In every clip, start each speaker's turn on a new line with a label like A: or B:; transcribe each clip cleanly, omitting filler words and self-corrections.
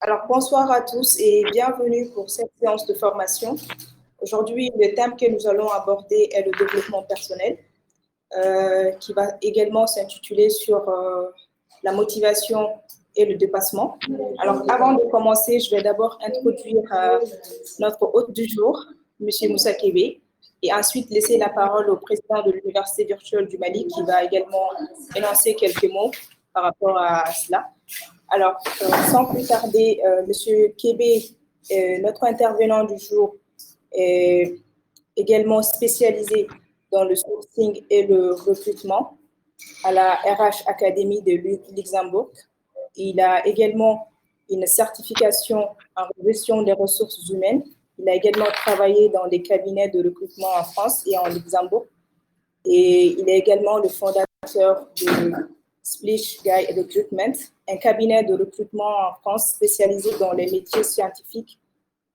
A: Alors, bonsoir à tous et bienvenue pour cette séance de formation. Aujourd'hui, le thème que nous allons aborder est le développement personnel, qui va également s'intituler sur la motivation et le dépassement. Alors, avant de commencer, je vais d'abord introduire notre hôte du jour, M. Moussa Kébé, et ensuite laisser la parole au président de l'Université virtuelle du Mali, qui va également énoncer quelques mots par rapport à cela. Alors, sans plus tarder, M. Kébé, notre intervenant du jour, est également spécialisé dans le sourcing et le recrutement à la RH Academy de Luxembourg. Il a également une certification en gestion des ressources humaines. Il a également travaillé dans des cabinets de recrutement en France et en Luxembourg. Et il est également le fondateur de Splish Guy Recruitment, un cabinet de recrutement en France spécialisé dans les métiers scientifiques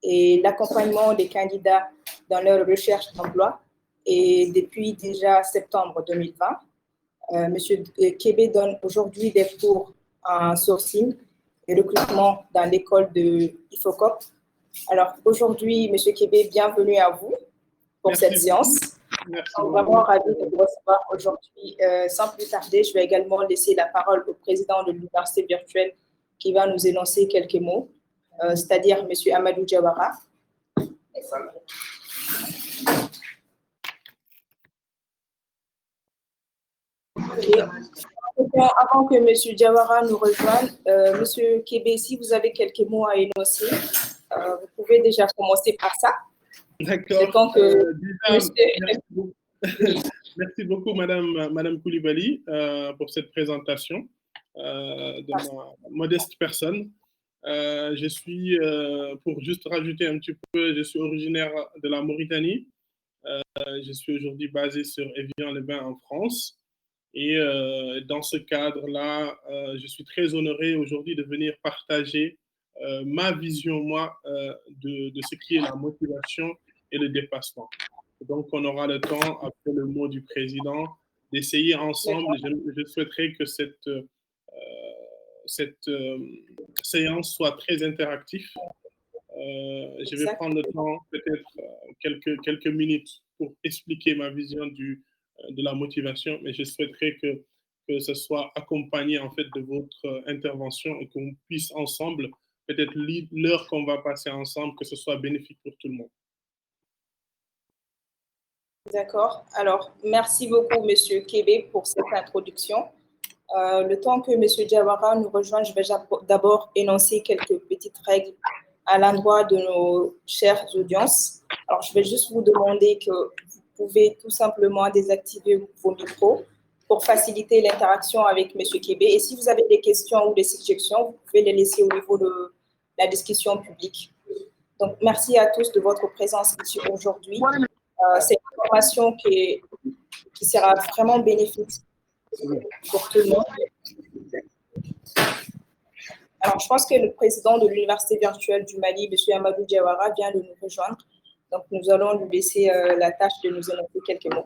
A: et l'accompagnement des candidats dans leur recherche d'emploi. Et depuis déjà septembre 2020, M. Kébé donne aujourd'hui des cours en sourcing et recrutement dans l'école de IFOCOP. Alors aujourd'hui, M. Kébé, bienvenue à vous pour cette séance.
B: Merci.
A: Je suis vraiment ravie de vous recevoir aujourd'hui. Sans plus tarder, je vais également laisser la parole au président de l'Université virtuelle qui va nous énoncer quelques mots, c'est-à-dire M. Amadou Diawara. Okay. Avant que M. Diawara nous rejoigne, M. Kébé, si vous avez quelques mots à énoncer, vous pouvez déjà commencer par ça.
B: D'accord. Merci beaucoup, Madame Koulibaly, pour cette présentation de ma modeste personne. Je suis, pour juste rajouter un petit peu, je suis originaire de la Mauritanie. Je suis aujourd'hui basé sur Évian-les-Bains en France. Et dans ce cadre-là, je suis très honoré aujourd'hui de venir partager ma vision, de ce qui est la motivation et le dépassement. Donc, on aura le temps, après le mot du président, d'essayer ensemble. Je souhaiterais que cette séance soit très interactive. Je vais prendre le temps, peut-être quelques minutes, pour expliquer ma vision de la motivation, mais je souhaiterais que ce soit accompagné en fait de votre intervention et qu'on puisse ensemble, peut-être l'heure qu'on va passer ensemble, que ce soit bénéfique pour tout le monde.
A: D'accord. Alors, merci beaucoup, M. Kébé, pour cette introduction. Le temps que M. Diawara nous rejoigne, je vais d'abord énoncer quelques petites règles à l'endroit de nos chères audiences. Alors, je vais juste vous demander que vous pouvez tout simplement désactiver vos micros pour faciliter l'interaction avec M. Kébé. Et si vous avez des questions ou des suggestions, vous pouvez les laisser au niveau de la discussion publique. Donc, merci à tous de votre présence ici aujourd'hui. C'est une formation qui sera vraiment bénéfique pour tout le monde. Alors, je pense que le président de l'Université virtuelle du Mali, M. Amadou Diawara, vient de nous rejoindre. Donc, nous allons lui laisser la tâche de nous énoncer quelques mots.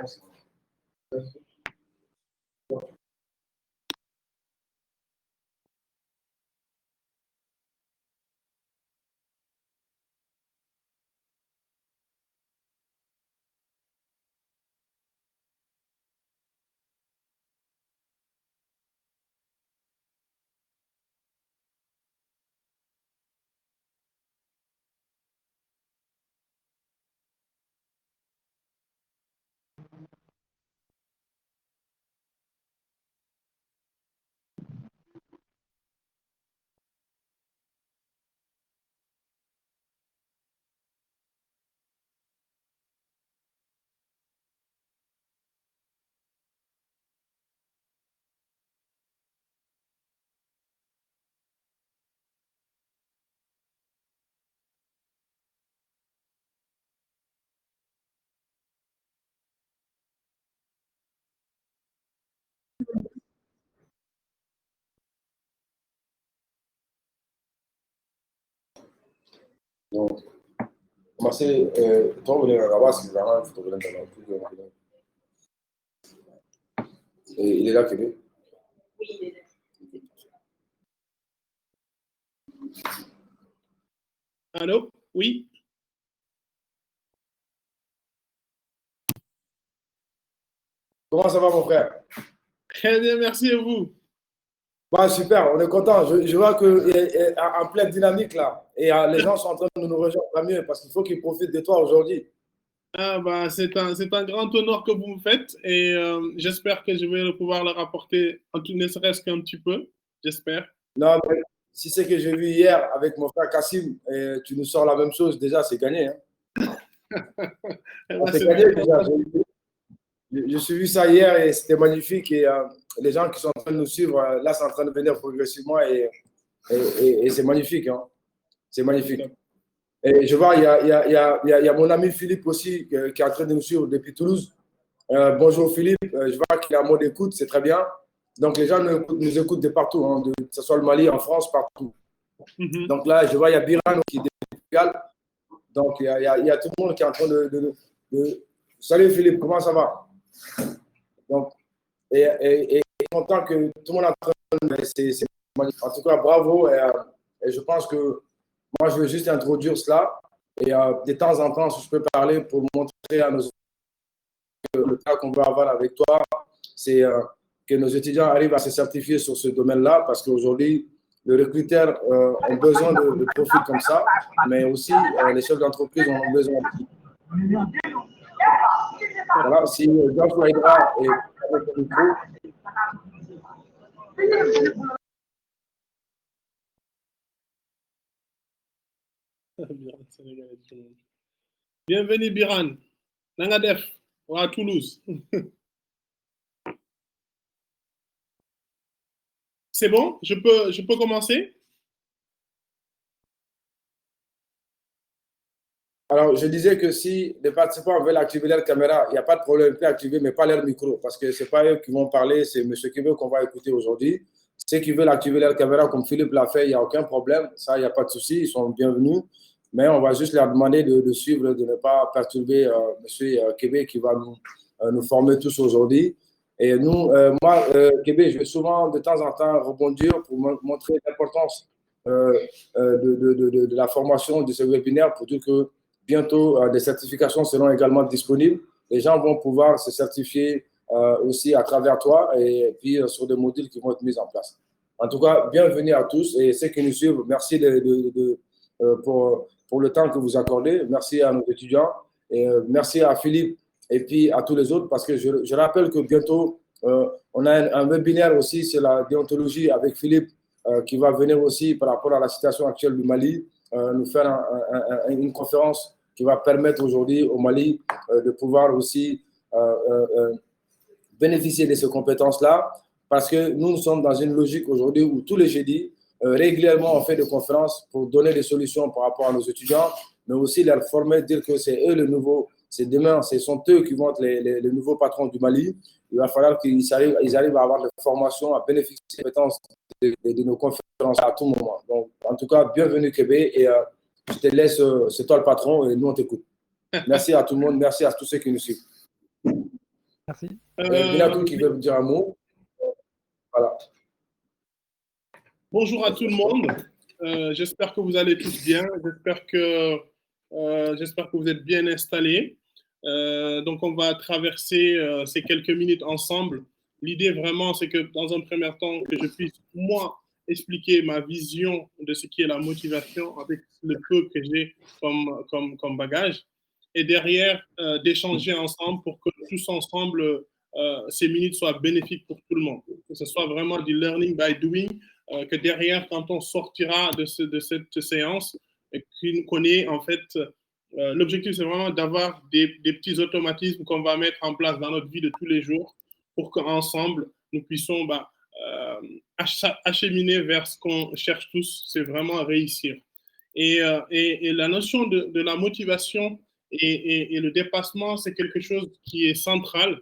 C: Donc, commencez, toi, vous voulez avoir si vraiment un photographe dans et il est là, Kébé?
A: Oui, il est là.
B: Allô? Oui?
C: Comment ça va, mon frère?
B: Très bien, merci à vous.
C: Bah, super, on est content. Je vois qu'en pleine dynamique là, et les gens sont en train de nous rejoindre, tant mieux, parce qu'il faut qu'ils profitent de toi aujourd'hui.
B: Ah, bah, c'est un grand honneur que vous me faites et j'espère que je vais pouvoir leur apporter, ne serait-ce qu'un petit peu, j'espère.
C: Non, mais si c'est que j'ai vu hier avec mon frère Kassim, et tu nous sors la même chose, déjà, c'est gagné, hein.
B: Eh
C: Ah,
B: ben,
C: c'est
B: c'est
C: gagné
B: très
C: déjà.
B: content.
C: J'ai suivi ça hier et c'était magnifique. Et les gens qui sont en train de nous suivre, là, c'est en train de venir progressivement et c'est magnifique, hein. C'est magnifique. Et je vois, il y a mon ami Philippe aussi qui est en train de nous suivre depuis Toulouse. Bonjour Philippe, je vois qu'il a un mot d'écoute, c'est très bien. Donc les gens nous écoutent de partout, hein, que ce soit le Mali, en France, partout.
B: Mhm.
C: Donc là, je vois, il y a Biran qui est depuis Portugal. Donc il y a tout le monde qui est en train Salut Philippe, comment ça va? Donc, et content que tout le monde est en train de... C'est magnifique. En tout cas, bravo. Et je pense que moi, je veux juste introduire cela. Et de temps en temps, si je peux parler pour montrer à nos le cas qu'on veut avoir avec toi, c'est que nos étudiants arrivent à se certifier sur ce domaine-là parce qu'aujourd'hui, les recruteurs ont besoin de profils comme ça, mais aussi les chefs d'entreprise en ont besoin. Voilà, si Jean-François Hydra est avec le micro.
B: Bienvenue, Biran. Nangadef, ou à Toulouse. C'est bon? Je peux commencer?
C: Alors, je disais que si les participants veulent activer leur caméra, il n'y a pas de problème, ils peuvent activer, mais pas leur micro, parce que ce n'est pas eux qui vont parler, c'est M. Kébé qu'on va écouter aujourd'hui. Ceux qui veulent activer leur caméra, comme Philippe l'a fait, il n'y a aucun problème, ça, il n'y a pas de souci, ils sont bienvenus, mais on va juste leur demander de suivre, de ne pas perturber M. Kébé qui va nous former tous aujourd'hui. Et nous, moi, Kébé, je vais souvent de temps en temps rebondir pour montrer l'importance de la formation de ce webinaire pour dire que bientôt, des certifications seront également disponibles. Les gens vont pouvoir se certifier aussi à travers toi et puis sur des modules qui vont être mis en place. En tout cas, bienvenue à tous et ceux qui nous suivent, merci pour le temps que vous accordez. Merci à nos étudiants et merci à Philippe et puis à tous les autres parce que je rappelle que bientôt, on a un webinaire aussi sur la déontologie avec Philippe qui va venir aussi par rapport à la situation actuelle du Mali nous faire une conférence qui va permettre aujourd'hui au Mali de pouvoir aussi bénéficier de ces compétences-là, parce que nous sommes dans une logique aujourd'hui où tous les jeudis, régulièrement, on fait des conférences pour donner des solutions par rapport à nos étudiants, mais aussi leur former, dire que c'est eux le nouveau, c'est demain, ce sont eux qui vont être les nouveaux patrons du Mali. Il va falloir qu'ils arrivent à avoir des formations, à bénéficier des compétences de nos conférences à tout moment. Donc, en tout cas, bienvenue Québec et je te laisse, c'est toi le patron et nous on t'écoute. Merci à tout le monde, merci à tous ceux qui nous suivent.
D: Merci.
C: Binatou qui veut me dire un mot. Voilà.
B: Bonjour à tout le monde. J'espère que vous allez tous bien. J'espère que vous êtes bien installés. Donc, on va traverser ces quelques minutes ensemble. L'idée vraiment, c'est que dans un premier temps, que je puisse, moi, expliquer ma vision de ce qui est la motivation avec le peu que j'ai comme bagage. Et derrière, d'échanger ensemble pour que tous ensemble, ces minutes soient bénéfiques pour tout le monde. Que ce soit vraiment du learning by doing, que derrière, quand on sortira de cette séance, qu'on connaît en fait l'objectif, c'est vraiment d'avoir des petits automatismes qu'on va mettre en place dans notre vie de tous les jours pour qu'ensemble, nous puissions acheminer vers ce qu'on cherche tous, c'est vraiment réussir. Et la notion de la motivation et le dépassement, c'est quelque chose qui est central.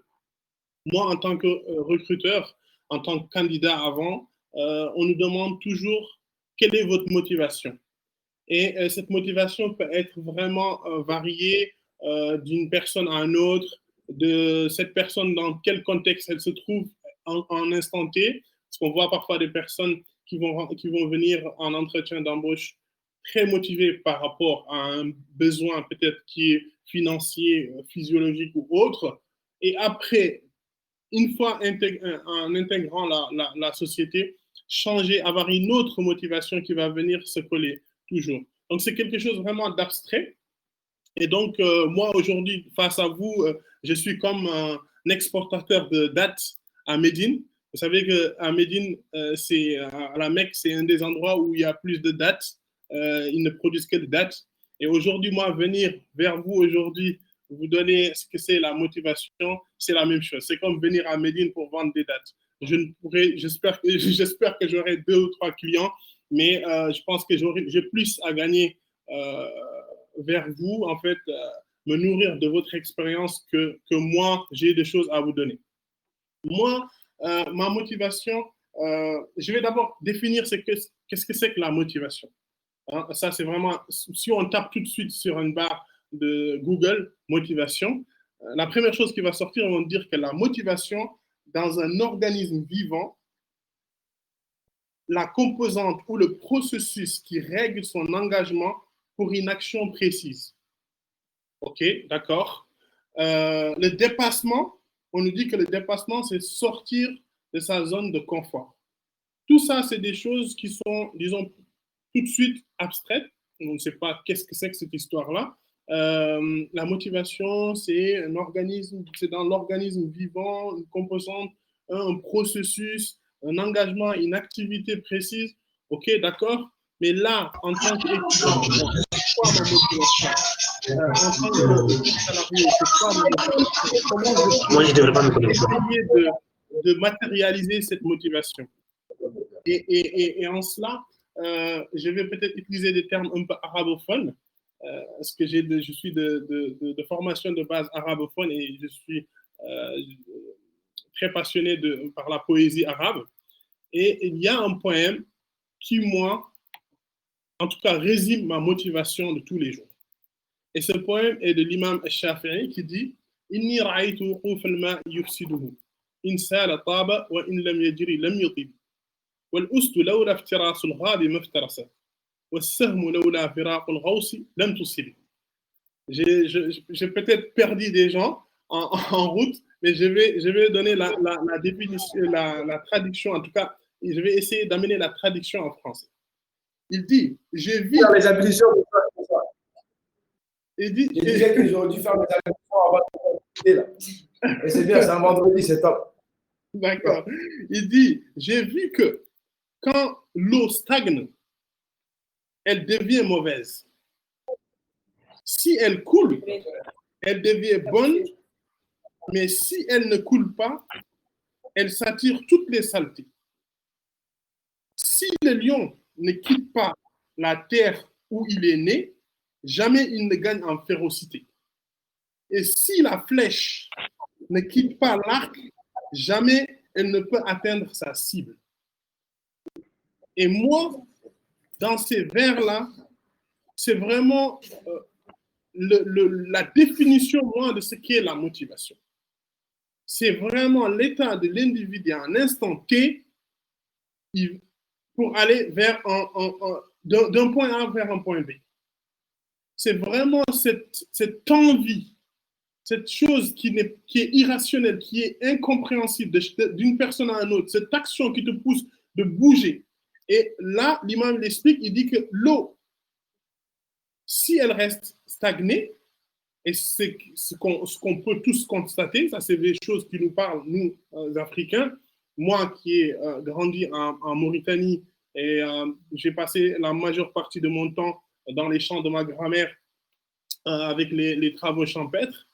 B: Moi, en tant que recruteur, en tant que candidat avant, on nous demande toujours quelle est votre motivation. Et cette motivation peut être vraiment variée d'une personne à une autre, de cette personne dans quel contexte elle se trouve en instant T. Parce qu'on voit parfois des personnes qui vont venir en entretien d'embauche très motivé par rapport à un besoin peut-être qui est financier, physiologique ou autre, et après, une fois en intégrant la société, changer, avoir une autre motivation qui va venir se coller toujours. Donc, c'est quelque chose vraiment d'abstrait. Et donc, moi, aujourd'hui, face à vous, je suis comme un exportateur de dates à Médine. Vous savez qu'à Médine, à la Mecque, c'est un des endroits où il y a plus de dates. Ils ne produisent que des dates. Et aujourd'hui, moi, venir vers vous aujourd'hui, vous donner ce que c'est la motivation, c'est la même chose. C'est comme venir à Médine pour vendre des dates. J'espère que j'aurai 2 ou 3 clients, mais je pense que j'ai plus à gagner vers vous, en fait, me nourrir de votre expérience que moi, j'ai des choses à vous donner. Moi, ma motivation, je vais d'abord définir qu'est-ce que c'est que la motivation. Hein, ça, c'est vraiment, si on tape tout de suite sur une barre de Google, motivation, la première chose qui va sortir, on va dire que la motivation, dans un organisme vivant, la composante ou le processus qui règle son engagement pour une action précise. OK, d'accord. Le dépassement, on nous dit que le dépassement, c'est sortir de sa zone de confort. Tout ça, c'est des choses qui sont, disons, tout de suite abstraites. On ne sait pas qu'est-ce que c'est que cette histoire-là. La motivation, c'est un organisme, c'est dans l'organisme vivant, une composante, un processus, un engagement, une activité précise. OK, d'accord. Mais là, en tant qu'étudiant, c'est quoi ma motivation? En tant que salarié, c'est quoi ma motivation? Comment je peux essayer de matérialiser cette motivation? Et en cela, je vais peut-être utiliser des termes un peu arabophones, parce que je suis de formation de base arabophone et je suis très passionné par la poésie arabe. Et il y a un poème qui, moi, en tout cas, résume ma motivation de tous les jours. Et ce poème est de l'imam al-Shafi'i qui dit Inni ra'aytu wuquf al-ma' yufsiduhu. In sala taba wa in lam yajri lam yutib. والأسد لولا افتراس الغاب ما افترست والسهم لولا فراق الغوص لم تصب. J'ai peut-être perdu des gens en route, mais je vais donner la définition, la traduction, en tout cas, je vais essayer d'amener la traduction en français. Il dit, j'ai vu...
C: Les ablutions,
B: il dit,
C: je disais que j'aurais dû faire mes ablutions avant de là. Et c'est bien, c'est un vendredi, c'est top.
B: D'accord. Il dit, j'ai vu que quand l'eau stagne, elle devient mauvaise. Si elle coule, elle devient bonne, mais si elle ne coule pas, elle s'attire toutes les saletés. Si le lion ne quitte pas la terre où il est né, jamais il ne gagne en férocité. Et si la flèche ne quitte pas l'arc, jamais elle ne peut atteindre sa cible. Et moi, dans ces vers-là, c'est vraiment la définition, moi, de ce qu'est la motivation. C'est vraiment l'état de l'individu à un instant T pour aller vers d'un point A vers un point B. C'est vraiment cette envie, cette chose qui est irrationnelle, qui est incompréhensible d'une personne à une autre, cette action qui te pousse de bouger. Et là, l'imam l'explique, il dit que l'eau, si elle reste stagnée, et c'est ce qu'on peut tous constater, ça c'est des choses qui nous parlent, nous, Africains. Moi qui ai grandi en Mauritanie et j'ai passé la majeure partie de mon temps dans les champs de ma grand-mère avec les travaux champêtres,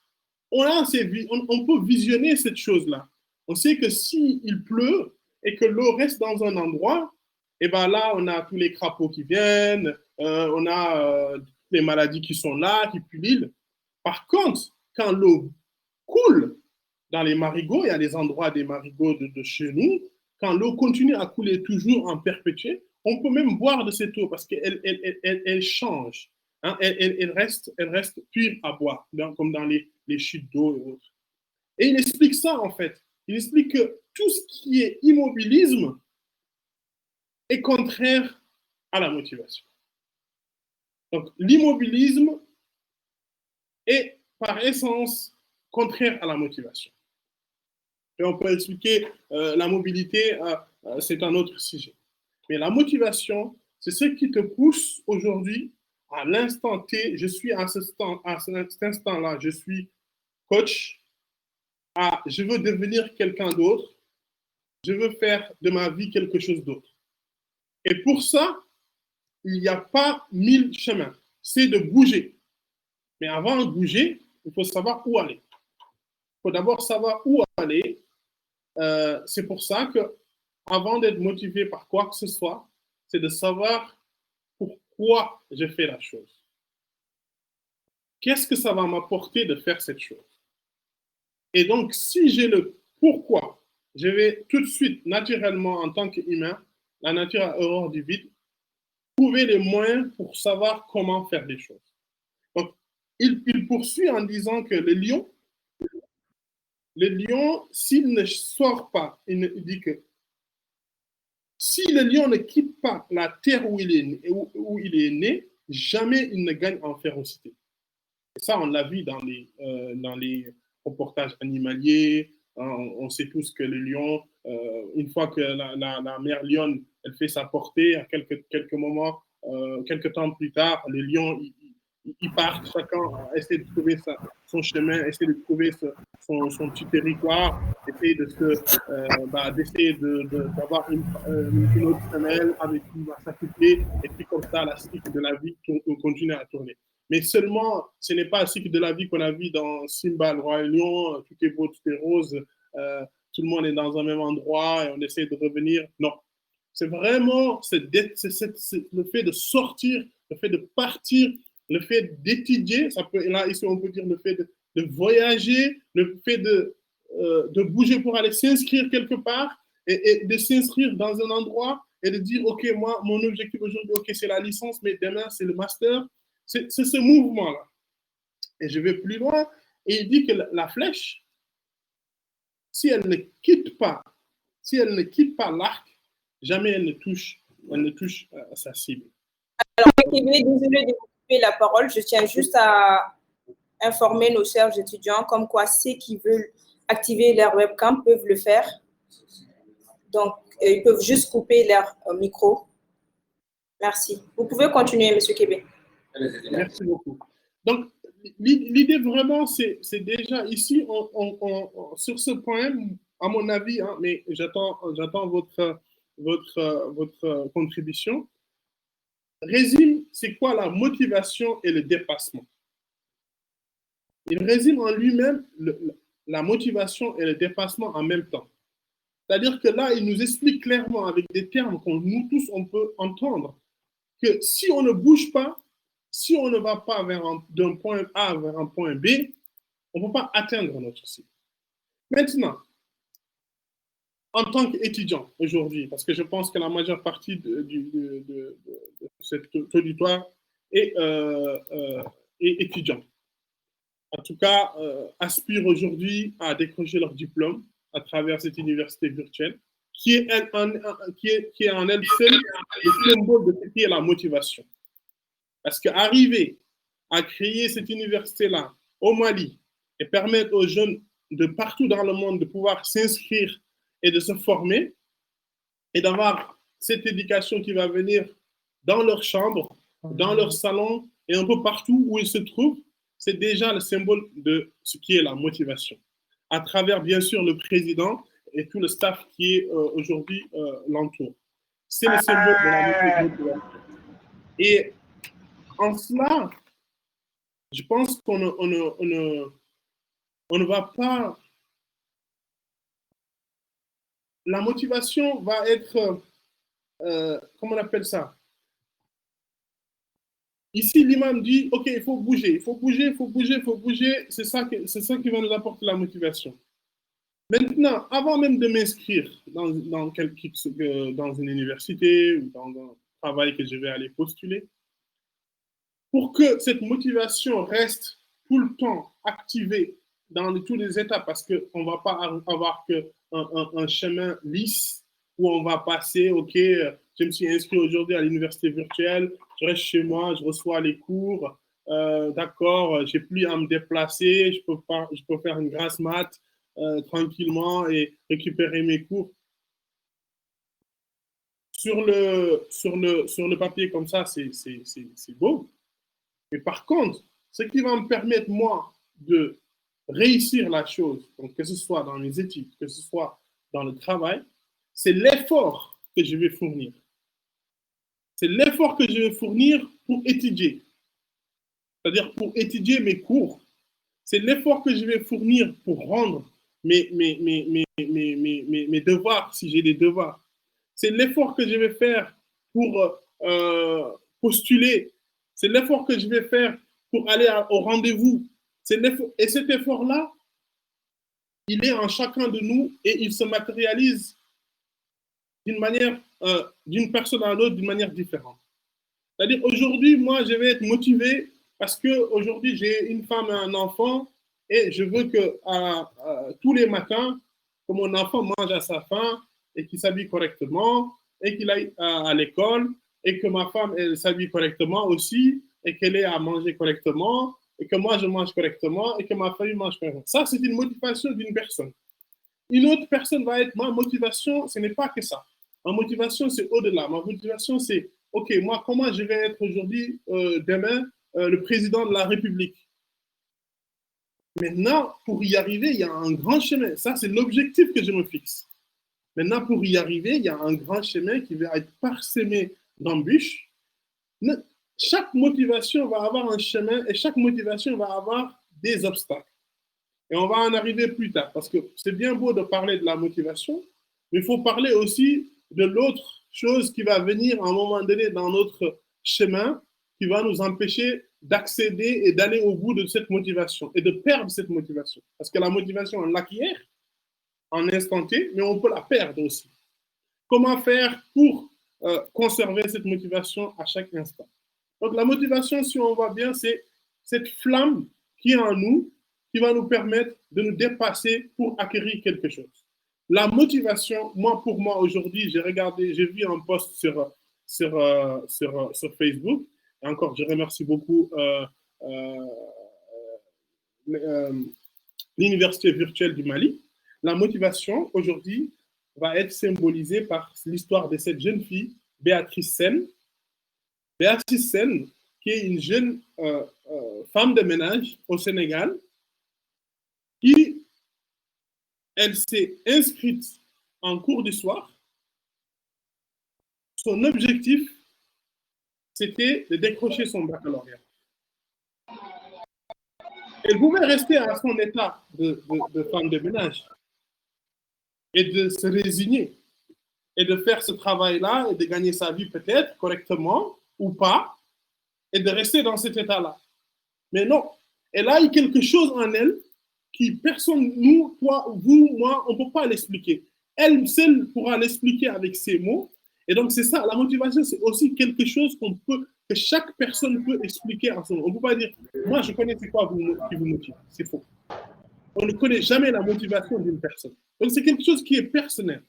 B: on peut visionner cette chose-là. On sait que s'il pleut et que l'eau reste dans un endroit, et ben là, on a tous les crapauds qui viennent, on a les maladies qui sont là, qui pullulent l'île. Par contre, quand l'eau coule dans les marigots, il y a des endroits des marigots de chez nous, quand l'eau continue à couler toujours en perpétuel, on peut même boire de cette eau parce qu'elle change. Hein, elle reste pure à boire, comme dans les chutes d'eau et autres. Et il explique ça, en fait. Il explique que tout ce qui est immobilisme est contraire à la motivation. Donc, l'immobilisme est par essence contraire à la motivation. Et on peut expliquer la mobilité, c'est un autre sujet. Mais la motivation, c'est ce qui te pousse aujourd'hui, à l'instant T, je suis à cet instant-là, je suis coach, je veux devenir quelqu'un d'autre, je veux faire de ma vie quelque chose d'autre. Et pour ça, il n'y a pas 1000 chemins, c'est de bouger. Mais avant de bouger, il faut savoir où aller. Il faut d'abord savoir où aller. C'est pour ça que, avant d'être motivé par quoi que ce soit, c'est de savoir pourquoi je fais la chose. Qu'est-ce que ça va m'apporter de faire cette chose? Et donc, si j'ai le pourquoi, je vais tout de suite, naturellement, en tant qu'humain, la nature a horreur du vide, trouver les moyens pour savoir comment faire des choses. Donc, il poursuit en disant que le lion, s'il ne sort pas, il dit que si le lion ne quitte pas la terre où il est né, jamais il ne gagne en férocité. Et ça, on l'a vu dans les reportages animaliers. Hein, on sait tous que le lion, une fois que la mère lionne, elle fait sa portée, à quelques moments, quelques temps plus tard, les lions, ils partent, chacun essaie de trouver son chemin, essaie de trouver son petit territoire, essaie d'essayer d'avoir une autre femelle avec qui il va s'accoupler, et puis comme ça, la cycle de la vie continue à tourner. Mais seulement, ce n'est pas un cycle de la vie qu'on a vu dans Simba, le roi lion, tout est beau, tout est rose, tout le monde est dans un même endroit et on essaie de revenir. Non. C'est vraiment le fait de sortir, le fait de partir, le fait d'étudier, là, ici, on peut dire le fait de voyager, le fait de bouger pour aller s'inscrire quelque part et de s'inscrire dans un endroit et de dire, OK, moi, mon objectif aujourd'hui, OK, c'est la licence, mais demain, c'est le master. C'est ce mouvement-là. Et je vais plus loin, et il dit que la flèche, si elle ne quitte pas l'arc, jamais elle ne touche sa cible.
A: Alors, désolé de vous couper la parole. Je tiens juste à informer nos chers étudiants comme quoi ceux qui veulent activer leur webcam peuvent le faire. Donc, ils peuvent juste couper leur micro. Merci. Vous pouvez continuer, M. Kébé.
B: Merci beaucoup. Donc, l'idée vraiment, c'est déjà ici, sur ce point, à mon avis, hein, mais j'attends votre contribution, résume c'est quoi la motivation et le dépassement. Il résume en lui-même la motivation et le dépassement en même temps. C'est-à-dire que là, il nous explique clairement avec des termes que nous tous, on peut entendre, que si on ne bouge pas, si on ne va pas d'un point A vers un point B, on ne peut pas atteindre notre cible. Maintenant, en tant qu'étudiant aujourd'hui, parce que je pense que la majeure partie de cet auditoire est étudiant, en tout cas, aspirent aujourd'hui à décrocher leur diplôme à travers cette université virtuelle, qui est en elle seule le symbole de ce qui est la motivation. Parce qu'arriver à créer cette université-là au Mali et permettre aux jeunes de partout dans le monde de pouvoir s'inscrire et de se former et d'avoir cette éducation qui va venir dans leur chambre, dans leur salon et un peu partout où ils se trouvent, c'est déjà le symbole de ce qui est la motivation. À travers, bien sûr, le président et tout le staff qui est aujourd'hui l'entoure. C'est le symbole de la motivation. Et en cela, je pense qu'on ne va pas... La motivation va être... comment on appelle ça? Ici, l'imam dit, OK, il faut bouger, il faut bouger, il faut bouger, il faut bouger. C'est ça qui va nous apporter la motivation. Maintenant, avant même de m'inscrire dans une université ou dans un travail que je vais aller postuler, pour que cette motivation reste tout le temps activée dans tous les étapes, parce qu'on ne va pas avoir un chemin lisse où on va passer, OK, je me suis inscrit aujourd'hui à l'université virtuelle, je reste chez moi, je reçois les cours, d'accord, j'ai plus à me déplacer, je peux faire une grasse mat tranquillement et récupérer mes cours. Sur le papier comme ça, c'est beau. Mais par contre, ce qui va me permettre, moi, de réussir la chose, donc que ce soit dans mes études, que ce soit dans le travail, c'est l'effort que je vais fournir. C'est l'effort que je vais fournir pour étudier. C'est-à-dire pour étudier mes cours. C'est l'effort que je vais fournir pour rendre mes devoirs, si j'ai des devoirs. C'est l'effort que je vais faire pour postuler. C'est l'effort que je vais faire pour aller au rendez-vous. Et cet effort-là, il est en chacun de nous et il se matérialise d'une personne à l'autre d'une manière différente. C'est-à-dire, aujourd'hui, moi, je vais être motivé parce qu'aujourd'hui, j'ai une femme et un enfant et je veux que tous les matins, que mon enfant mange à sa faim et qu'il s'habille correctement et qu'il aille à l'école et que ma femme, elle s'habille correctement aussi et qu'elle ait à manger correctement et que moi, je mange correctement et que ma famille mange correctement. Ça, c'est une motivation d'une personne. Une autre personne va être, ma motivation, ce n'est pas que ça. Ma motivation, c'est au-delà. Ma motivation, c'est, OK, moi, comment je vais être aujourd'hui, demain, le président de la République? Maintenant, pour y arriver, il y a un grand chemin. Ça, c'est l'objectif que je me fixe. Maintenant, pour y arriver, il y a un grand chemin qui va être parsemé d'embûches. Chaque motivation va avoir un chemin et chaque motivation va avoir des obstacles. Et on va en arriver plus tard parce que c'est bien beau de parler de la motivation, mais il faut parler aussi de l'autre chose qui va venir à un moment donné dans notre chemin qui va nous empêcher d'accéder et d'aller au bout de cette motivation et de perdre cette motivation. Parce que la motivation, on l'acquiert en instant T, mais on peut la perdre aussi. Comment faire pour conserver cette motivation à chaque instant? Donc la motivation, si on voit bien, c'est cette flamme qui est en nous, qui va nous permettre de nous dépasser pour acquérir quelque chose. La motivation, pour moi aujourd'hui, j'ai vu un post sur Facebook, et encore, je remercie beaucoup l'Université virtuelle du Mali. La motivation aujourd'hui va être symbolisée par l'histoire de cette jeune fille, Béatrice Sène. Béatrice Sène, qui est une jeune femme de ménage au Sénégal, qui, elle s'est inscrite en cours du soir. Son objectif, c'était de décrocher son baccalauréat. Elle pouvait rester à son état de femme de ménage et de se résigner et de faire ce travail-là et de gagner sa vie peut-être correctement ou pas et de rester dans cet état-là. Mais non, elle a eu quelque chose en elle qui personne, nous, toi, vous, moi, on ne peut pas l'expliquer. Elle seule pourra l'expliquer avec ses mots. Et donc, c'est ça, la motivation, c'est aussi quelque chose que chaque personne peut expliquer en son nom. On ne peut pas dire, moi, je connais c'est quoi qui vous motive. C'est faux. On ne connaît jamais la motivation d'une personne. Donc, c'est quelque chose qui est personnel,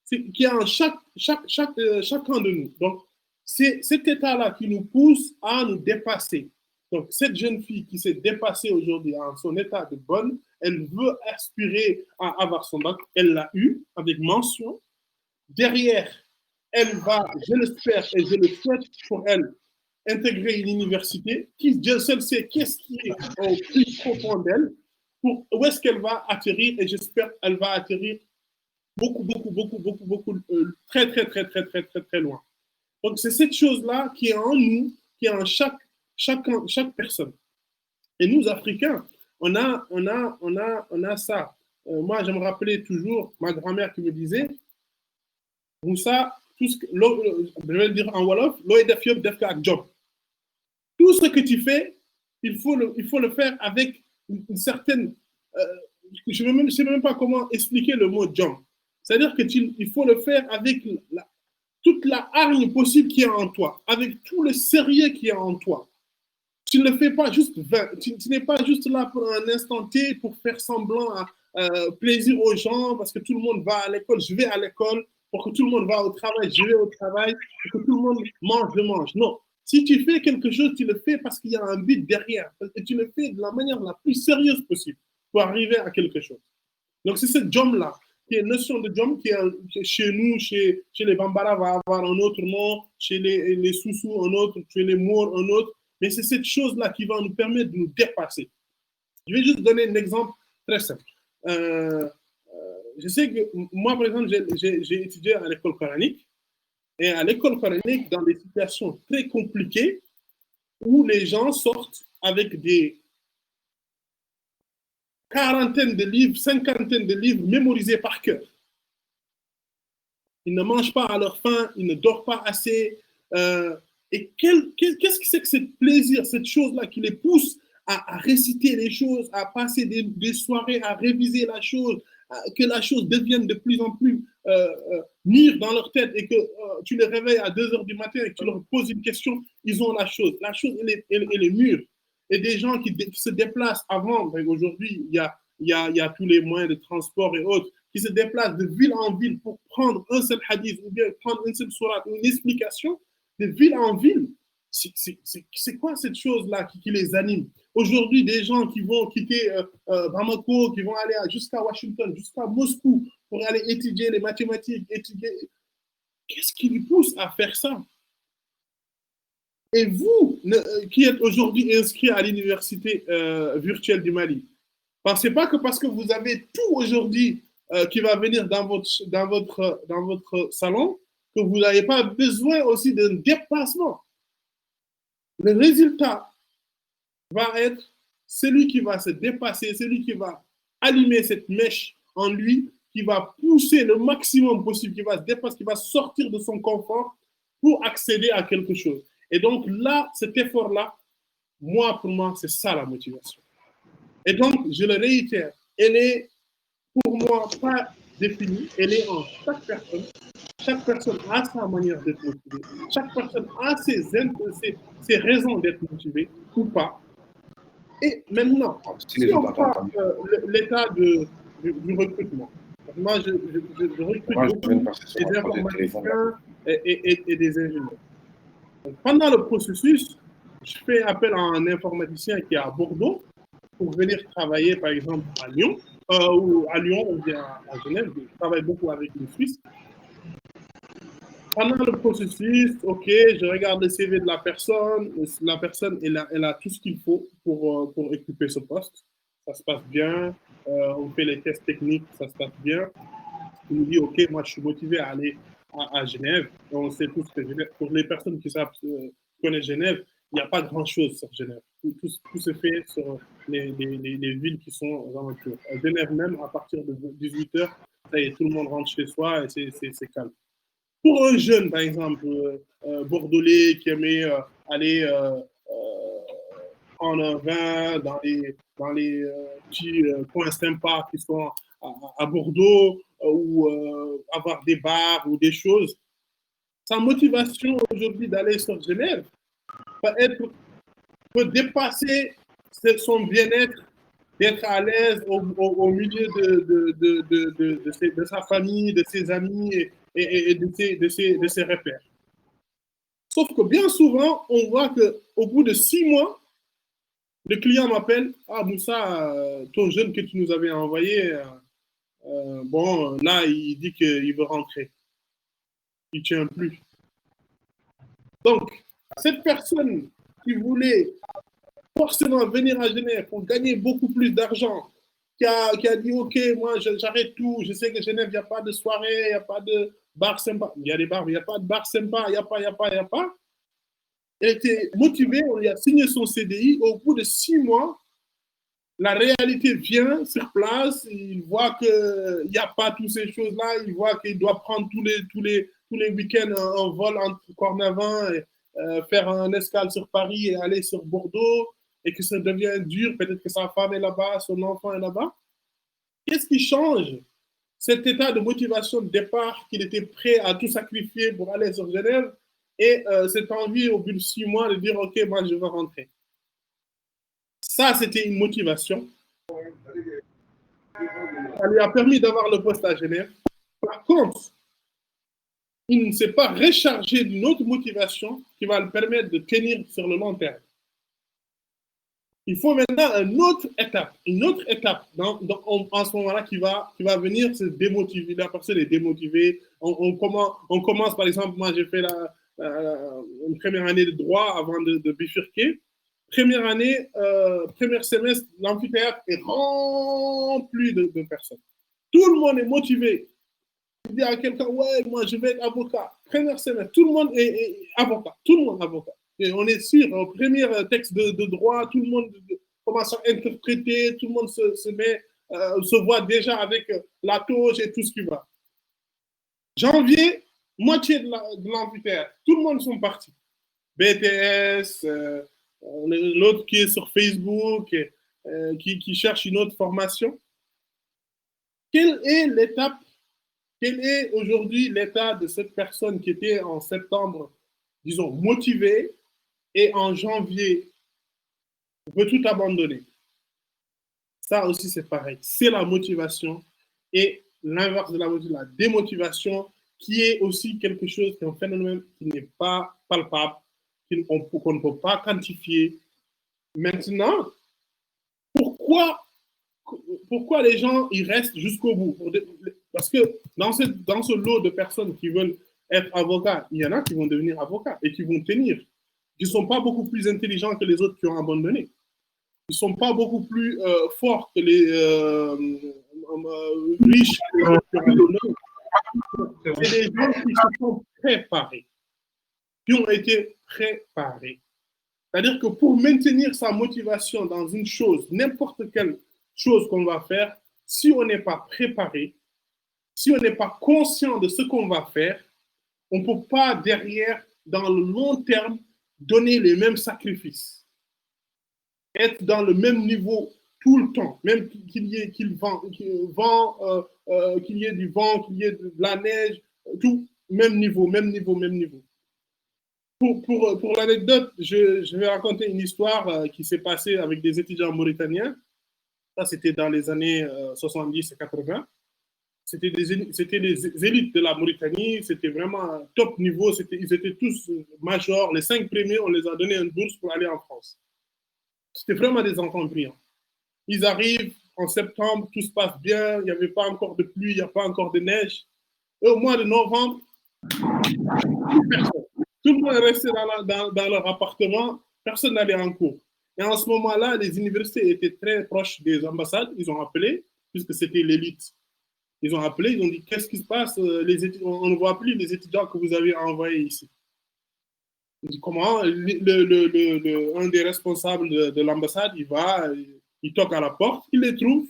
B: qui est en chacun de nous. Donc, c'est cet état-là qui nous pousse à nous dépasser. Donc, cette jeune fille qui s'est dépassée aujourd'hui en son état de bonne, elle veut aspirer à avoir son bac. Elle l'a eu avec mention. Derrière, elle va, je l'espère et je le souhaite pour elle, intégrer une université qui, Dieu seul sait qu'est-ce qui est au plus profond d'elle, où est-ce qu'elle va atterrir, et j'espère qu'elle va atterrir beaucoup, très loin. Donc, c'est cette chose-là qui est en nous, qui est en chaque personne. Et nous, Africains, on a ça. Moi, je me rappelais toujours ma grand-mère qui me disait, Moussa, je vais le dire en Wolof, tout ce que tu fais, il faut le faire avec une certaine... je ne sais même pas comment expliquer le mot job. C'est-à-dire qu'il faut le faire avec toute la hargne possible qui est en toi, avec tout le sérieux qui est en toi. Tu ne le fais pas juste tu n'es pas juste là pour un instant T pour faire semblant à plaisir aux gens parce que tout le monde va à l'école, je vais à l'école. pour que tout le monde va au travail, je vais au travail, pour que tout le monde mange, je mange. Non. Si tu fais quelque chose, tu le fais parce qu'il y a un but derrière. Et tu le fais de la manière la plus sérieuse possible pour arriver à quelque chose. Donc, c'est cette jom-là, qui est une notion de jom, qui est chez nous, chez les Bambara, va avoir un autre nom, chez les Soussous, un autre, chez les Mours, un autre. Mais c'est cette chose-là qui va nous permettre de nous dépasser. Je vais juste donner un exemple très simple. Je sais que moi, par exemple, j'ai étudié à l'école coranique. Et à l'école coranique, dans des situations très compliquées, où les gens sortent avec des quarantaines de livres, cinquantaines de livres mémorisés par cœur. Ils ne mangent pas à leur faim, ils ne dorment pas assez. Et qu'est-ce que c'est que ce plaisir, cette chose-là qui les pousse à réciter les choses, à passer des soirées, à réviser la chose, que la chose devienne de plus en plus mûre dans leur tête et que tu les réveilles à 2 heures du matin et que tu leur poses une question, ils ont la chose. La chose, elle est mûre. Et des gens qui se déplacent avant, aujourd'hui, il y a tous les moyens de transport et autres, qui se déplacent de ville en ville pour prendre un seul hadith ou bien prendre une seule sourate, une explication, de ville en ville. C'est quoi cette chose-là qui les anime? Aujourd'hui, des gens qui vont quitter Bamako, qui vont aller jusqu'à Washington, jusqu'à Moscou pour aller étudier les mathématiques, étudier. Qu'est-ce qui les pousse à faire ça? Et vous, qui êtes aujourd'hui inscrit à l'université virtuelle du Mali, pensez pas que parce que vous avez tout aujourd'hui qui va venir dans votre salon, que vous n'avez pas besoin aussi d'un dépassement. Le résultat va être celui qui va se dépasser, celui qui va allumer cette mèche en lui, qui va pousser le maximum possible, qui va se dépasser, qui va sortir de son confort pour accéder à quelque chose. Et donc là, cet effort-là, pour moi, c'est ça la motivation. Et donc, je le réitère, elle est pour moi pas définie, elle est en chaque personne. Chaque personne a sa manière d'être motivée. Chaque personne a ses raisons d'être motivée ou pas. Et maintenant, si on prend l'état du recrutement, moi je recrute beaucoup des informaticiens et des ingénieurs. Donc, pendant le processus, je fais appel à un informaticien qui est à Bordeaux pour venir travailler, par exemple, à Lyon, ou bien à Genève. Je travaille beaucoup avec les Suisses. Pendant le processus, OK, je regarde le CV de la personne. La personne, elle a tout ce qu'il faut pour occuper ce poste. Ça se passe bien. On fait les tests techniques, ça se passe bien. Il nous dit, OK, moi, je suis motivé à aller à Genève. Et on sait tous que Genève, pour les personnes qui savent connaissent Genève, il n'y a pas grand-chose sur Genève. Tout se fait sur les villes qui sont aux alentours. À Genève même, à partir de 18h, tout le monde rentre chez soi et c'est calme. Pour un jeune, par exemple, bordelais qui aimait aller prendre un vin dans les petits coins sympas qui sont à Bordeaux ou avoir des bars ou des choses, sa motivation aujourd'hui d'aller sur Genève peut dépasser son bien-être, d'être à l'aise au milieu de sa famille, de ses amis et de ses repères. Sauf que bien souvent, on voit qu'au bout de 6 mois, le client m'appelle, ah Moussa, ton jeune que tu nous avais envoyé, bon, là, il dit qu'il veut rentrer. Il ne tient plus. Donc, cette personne qui voulait forcément venir à Genève pour gagner beaucoup plus d'argent, qui a dit, OK, moi, j'arrête tout. Je sais que Genève, il n'y a pas de soirée, il n'y a pas de bar sympa. Il y a des bars, mais il n'y a pas de bar sympa, il n'y a pas. Il était motivé, on lui a signé son CDI. Au bout de 6 mois, la réalité vient sur place. Il voit qu'il n'y a pas toutes ces choses-là. Il voit qu'il doit prendre tous les week-ends un vol entre Cornavin et faire un escale sur Paris et aller sur Bordeaux et que ça devient dur. Peut-être que sa femme est là-bas, son enfant est là-bas. Qu'est-ce qui change cet état de motivation de départ qu'il était prêt à tout sacrifier pour aller sur Genève et cette envie au bout de 6 mois de dire « OK, moi, je veux rentrer ». Ça, c'était une motivation. Ça lui a permis d'avoir le poste à Genève. Par contre, il ne s'est pas rechargé d'une autre motivation qui va le permettre de tenir sur le long terme. Il faut maintenant une autre étape en ce moment-là qui va venir se démotiver. La personne est démotivée. On commence, par exemple, moi j'ai fait une première année de droit avant de bifurquer. Première année, premier semestre, l'amphithéâtre est rempli de personnes. Tout le monde est motivé. Il dit à quelqu'un, ouais, moi je vais être avocat. Premier semestre, tout le monde est avocat. Tout le monde est avocat. Et on est sûr, au premier texte de droit, tout le monde commence à interpréter, tout le monde se voit déjà avec la toge et tout ce qui va. Janvier, moitié de l'amphithéâtre, tout le monde sont partis. BTS, l'autre qui est sur Facebook, qui cherche une autre formation. Quelle est aujourd'hui l'état de cette personne qui était en septembre, disons, motivée et en janvier veut tout abandonner? Ça aussi, c'est pareil. C'est la motivation et l'inverse de la motivation, la démotivation, qui est aussi quelque chose, un phénomène qui n'est pas palpable, qu'on ne peut pas quantifier. Maintenant, pourquoi les gens ils restent jusqu'au bout? Parce que dans ce lot de personnes qui veulent être avocats, il y en a qui vont devenir avocats et qui vont tenir. Ils ne sont pas beaucoup plus intelligents que les autres qui ont abandonné. Ils ne sont pas beaucoup plus forts que les riches qui ont abandonné. C'est des gens qui se sont préparés, qui ont été préparés. C'est-à-dire que pour maintenir sa motivation dans une chose, n'importe quelle chose qu'on va faire, si on n'est pas préparé, si on n'est pas conscient de ce qu'on va faire, on ne peut pas derrière, dans le long terme, donner les mêmes sacrifices. Être dans le même niveau tout le temps, même qu'il y ait du vent, qu'il y ait de la neige, tout, même niveau. Pour l'anecdote, je vais raconter une histoire qui s'est passée avec des étudiants mauritaniens. Ça, c'était dans les années 70 et 80. C'était les élites de la Mauritanie, c'était vraiment un top niveau, ils étaient tous majors. Les 5 premiers, on les a donné une bourse pour aller en France. C'était vraiment des enfants brillants. Ils arrivent en septembre, tout se passe bien, il n'y avait pas encore de pluie, il n'y a pas encore de neige. Et au mois de novembre, tout le monde est resté dans leur appartement, personne n'allait en cours. Et en ce moment-là, les universités étaient très proches des ambassades, ils ont appelé, puisque c'était l'élite. Ils ont appelé, ils ont dit, qu'est-ce qui se passe? On ne voit plus les étudiants que vous avez envoyés ici. Il dit, comment? Un des responsables de l'ambassade, il toque à la porte, il les trouve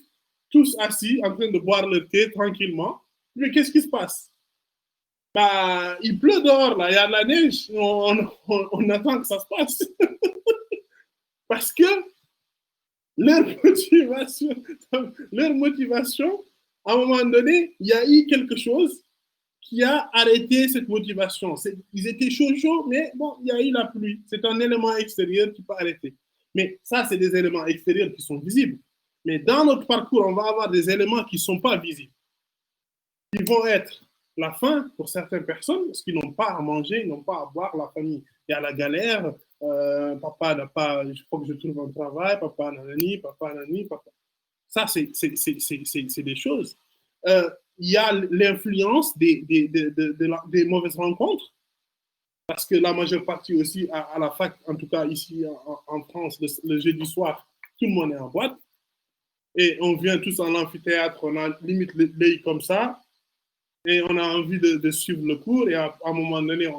B: tous assis, en train de boire leur thé tranquillement. Mais qu'est-ce qui se passe? Bah, il pleut dehors, là, il y a de la neige, on attend que ça se passe. Parce que leur motivation, à un moment donné, il y a eu quelque chose qui a arrêté cette motivation. Ils étaient chauds, mais bon, il y a eu la pluie. C'est un élément extérieur qui peut arrêter. Mais ça, c'est des éléments extérieurs qui sont visibles. Mais dans notre parcours, on va avoir des éléments qui ne sont pas visibles. Ils vont être la faim pour certaines personnes, parce qu'ils n'ont pas à manger, ils n'ont pas à boire, la famille. Il y a la galère, papa n'a pas, je crois que je trouve un travail, papa nanani, papa. Ça, c'est des choses. Il y a l'influence des mauvaises rencontres, parce que la majeure partie aussi à la fac, en tout cas ici en France, le jeudi soir, tout le monde est en boîte, et on vient tous en amphithéâtre, on a limite l'œil comme ça, et on a envie de suivre le cours, et à un moment donné,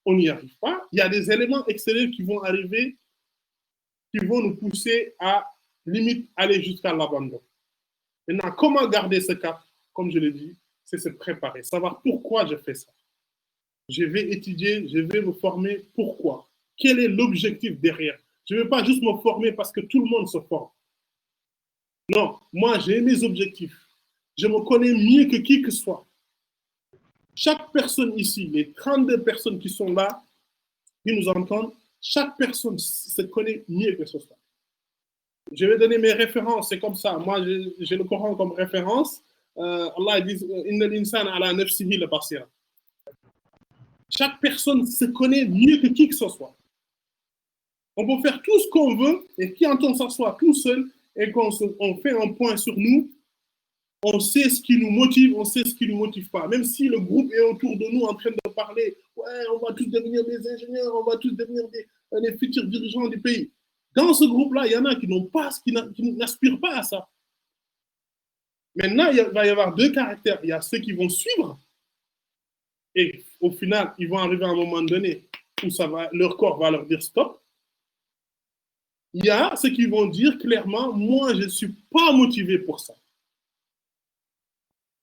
B: on n'y arrive pas. Il y a des éléments extérieurs qui vont arriver, qui vont nous pousser à limite aller jusqu'à l'abandon. Maintenant, comment garder ce cap? Comme je l'ai dit, c'est se préparer, savoir pourquoi je fais ça. Je vais étudier, je vais me former, pourquoi? Quel est l'objectif derrière? Je ne vais pas juste me former parce que tout le monde se forme. Non, moi j'ai mes objectifs. Je me connais mieux que qui que ce soit. Chaque personne ici, les 32 personnes qui sont là, qui nous entendent, chaque personne se connaît mieux que ce soit. Je vais donner mes références, c'est comme ça. Moi, j'ai le Coran comme référence. Allah dit « Inna l'insan ala nafsihi la basira ». Chaque personne se connaît mieux que qui que ce soit. On peut faire tout ce qu'on veut et quand on s'assoit tout seul et qu'on fait un point sur nous, on sait ce qui nous motive, on sait ce qui ne nous motive pas. Même si le groupe est autour de nous en train de parler, ouais, on va tous devenir des ingénieurs, on va tous devenir des futurs dirigeants du pays. Dans ce groupe-là, il y en a qui n'ont pas, qui n'aspirent pas à ça. Maintenant, il va y avoir deux caractères. Il y a ceux qui vont suivre et au final, ils vont arriver à un moment donné où leur corps va leur dire stop. Il y a ceux qui vont dire clairement, moi, je ne suis pas motivé pour ça.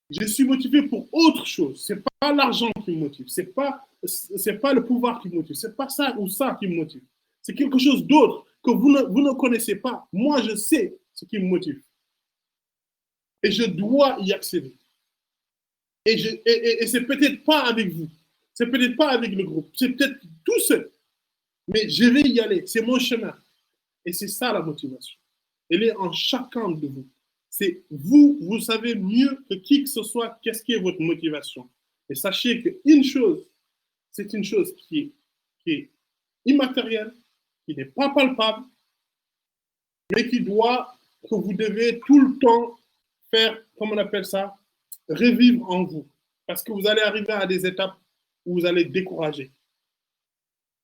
B: Je suis motivé pour autre chose. Ce n'est pas l'argent qui me motive. Ce n'est pas le pouvoir qui me motive. Ce n'est pas ça ou ça qui me motive. C'est quelque chose d'autre que vous ne connaissez pas. Moi, je sais ce qui me motive. Et je dois y accéder. Et c'est peut-être pas avec vous. C'est peut-être pas avec le groupe. C'est peut-être tout seul. Mais je vais y aller. C'est mon chemin. Et c'est ça la motivation. Elle est en chacun de vous. C'est vous savez mieux que qui que ce soit qu'est-ce qui est votre motivation. Et sachez qu'une chose, c'est une chose qui est immatérielle, qui n'est pas palpable, mais que vous devez tout le temps faire, comment on appelle ça, revivre en vous. Parce que vous allez arriver à des étapes où vous allez être découragé.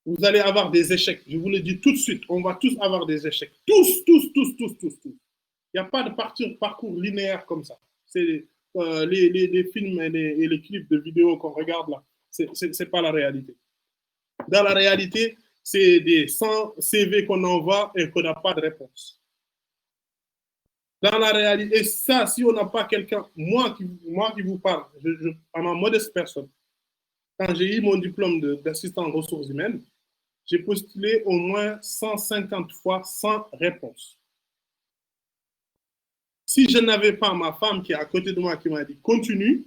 B: Vous allez avoir des échecs. Je vous le dis tout de suite, on va tous avoir des échecs. Tous. Il n'y a pas de parcours linéaire comme ça. C'est les films et les clips de vidéos qu'on regarde là. Ce n'est pas la réalité. Dans la réalité, c'est des 100 CV qu'on envoie et qu'on n'a pas de réponse. Dans la réalité, et ça, si on n'a pas quelqu'un, moi qui vous parle, à ma modeste personne, quand j'ai eu mon diplôme d'assistant en ressources humaines, j'ai postulé au moins 150 fois sans réponse. Si je n'avais pas ma femme qui est à côté de moi qui m'a dit continue,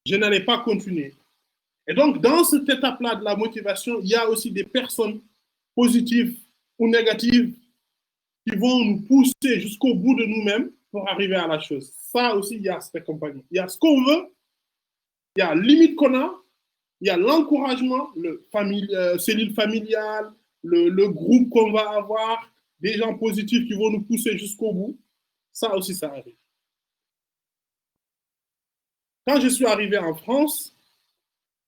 B: je n'allais pas continuer. Et donc, dans cette étape-là de la motivation, il y a aussi des personnes positives ou négatives qui vont nous pousser jusqu'au bout de nous-mêmes pour arriver à la chose. Ça aussi, il y a cet accompagnement. Il y a ce qu'on veut, il y a la limite qu'on a, il y a l'encouragement, cellule familiale, le groupe qu'on va avoir, des gens positifs qui vont nous pousser jusqu'au bout. Ça aussi, ça arrive. Quand je suis arrivé en France,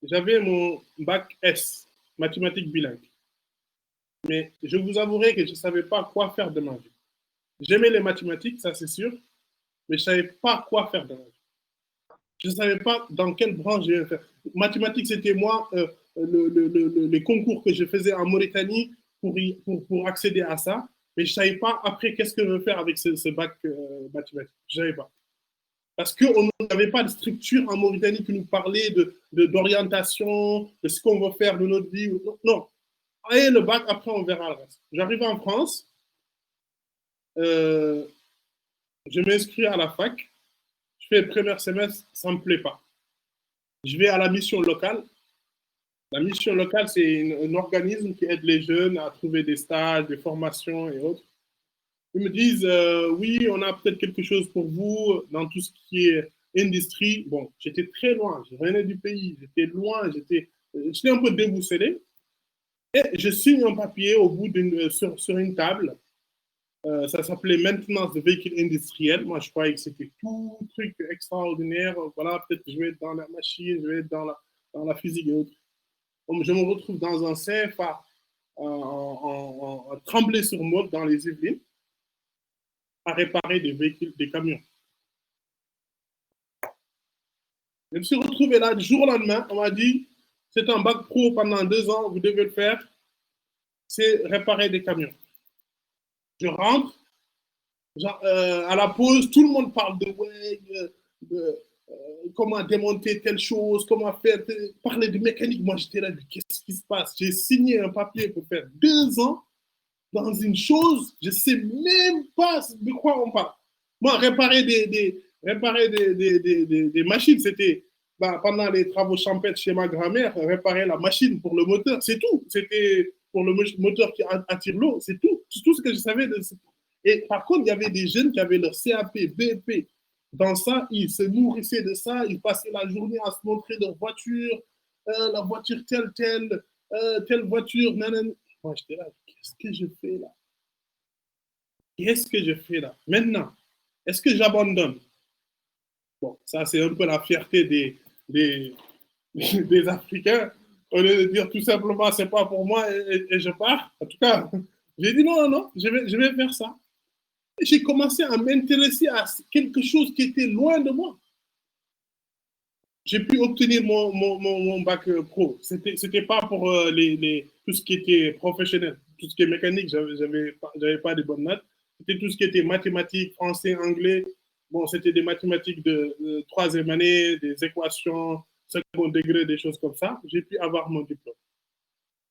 B: j'avais mon bac S, mathématiques bilingues. Mais je vous avouerai que je ne savais pas quoi faire de ma vie. J'aimais les mathématiques, ça c'est sûr, mais je ne savais pas quoi faire de ma vie. Je ne savais pas dans quelle branche je vais faire. Mathématiques, c'était moi, les concours que je faisais en Mauritanie pour accéder à ça. Mais je ne savais pas après qu'est-ce que je veux faire avec ce bac mathématique. Je ne savais pas. Parce qu'on n'avait pas de structure en Mauritanie qui nous parlait d'orientation, de ce qu'on veut faire de notre vie. Non. Et le bac, après, on verra le reste. J'arrive en France. Je m'inscris à la fac. Je fais le premier semestre, ça ne me plaît pas. Je vais à la mission locale. La mission locale, c'est un organisme qui aide les jeunes à trouver des stages, des formations et autres. Ils me disent, oui, on a peut-être quelque chose pour vous dans tout ce qui est industrie. Bon, j'étais très loin, je venais du pays, j'étais loin, j'étais un peu déboussolé. Et je signe un papier au bout sur une table. Ça s'appelait maintenance de véhicules industriels. Moi, je croyais que c'était tout truc extraordinaire. Voilà, peut-être que je vais être dans la machine, je vais être dans la physique et autres. Donc, je me retrouve dans un CFA en tremblay sur Maude dans les Yvelines à réparer des véhicules, des camions. Je me suis retrouvé là du jour au lendemain. On m'a dit, c'est un bac pro pendant 2 ans, vous devez le faire. C'est réparer des camions. Je rentre, à la pause, tout le monde parle de comment démonter telle chose, comment faire, parler de mécanique. Moi, j'étais là, qu'est-ce qui se passe? J'ai signé un papier pour faire 2 ans dans une chose, je ne sais même pas de quoi on parle. Moi, réparer des machines, c'était pendant les travaux champêtres chez ma grand-mère, réparer la machine pour le moteur, c'est tout. C'était pour le moteur qui attire l'eau, c'est tout. C'est tout ce que je savais. Et par contre, il y avait des jeunes qui avaient leur CAP, BP. Dans ça, ils se nourrissaient de ça, ils passaient la journée à se montrer leur voiture, la voiture telle voiture, nanana. Moi, j'étais là, qu'est-ce que je fais là? Qu'est-ce que je fais là? Maintenant, est-ce que j'abandonne? Bon, ça, c'est un peu la fierté des Africains. Au lieu de dire tout simplement, c'est pas pour moi et je pars. En tout cas, j'ai dit non, non, non, je vais faire ça. Et j'ai commencé à m'intéresser à quelque chose qui était loin de moi. J'ai pu obtenir mon bac pro. C'était pas pour tout ce qui était professionnel, tout ce qui est mécanique, j'avais pas de bonnes notes. C'était tout ce qui était mathématiques, français, anglais. Bon, c'était des mathématiques de troisième année, des équations, second degré, des choses comme ça. J'ai pu avoir mon diplôme.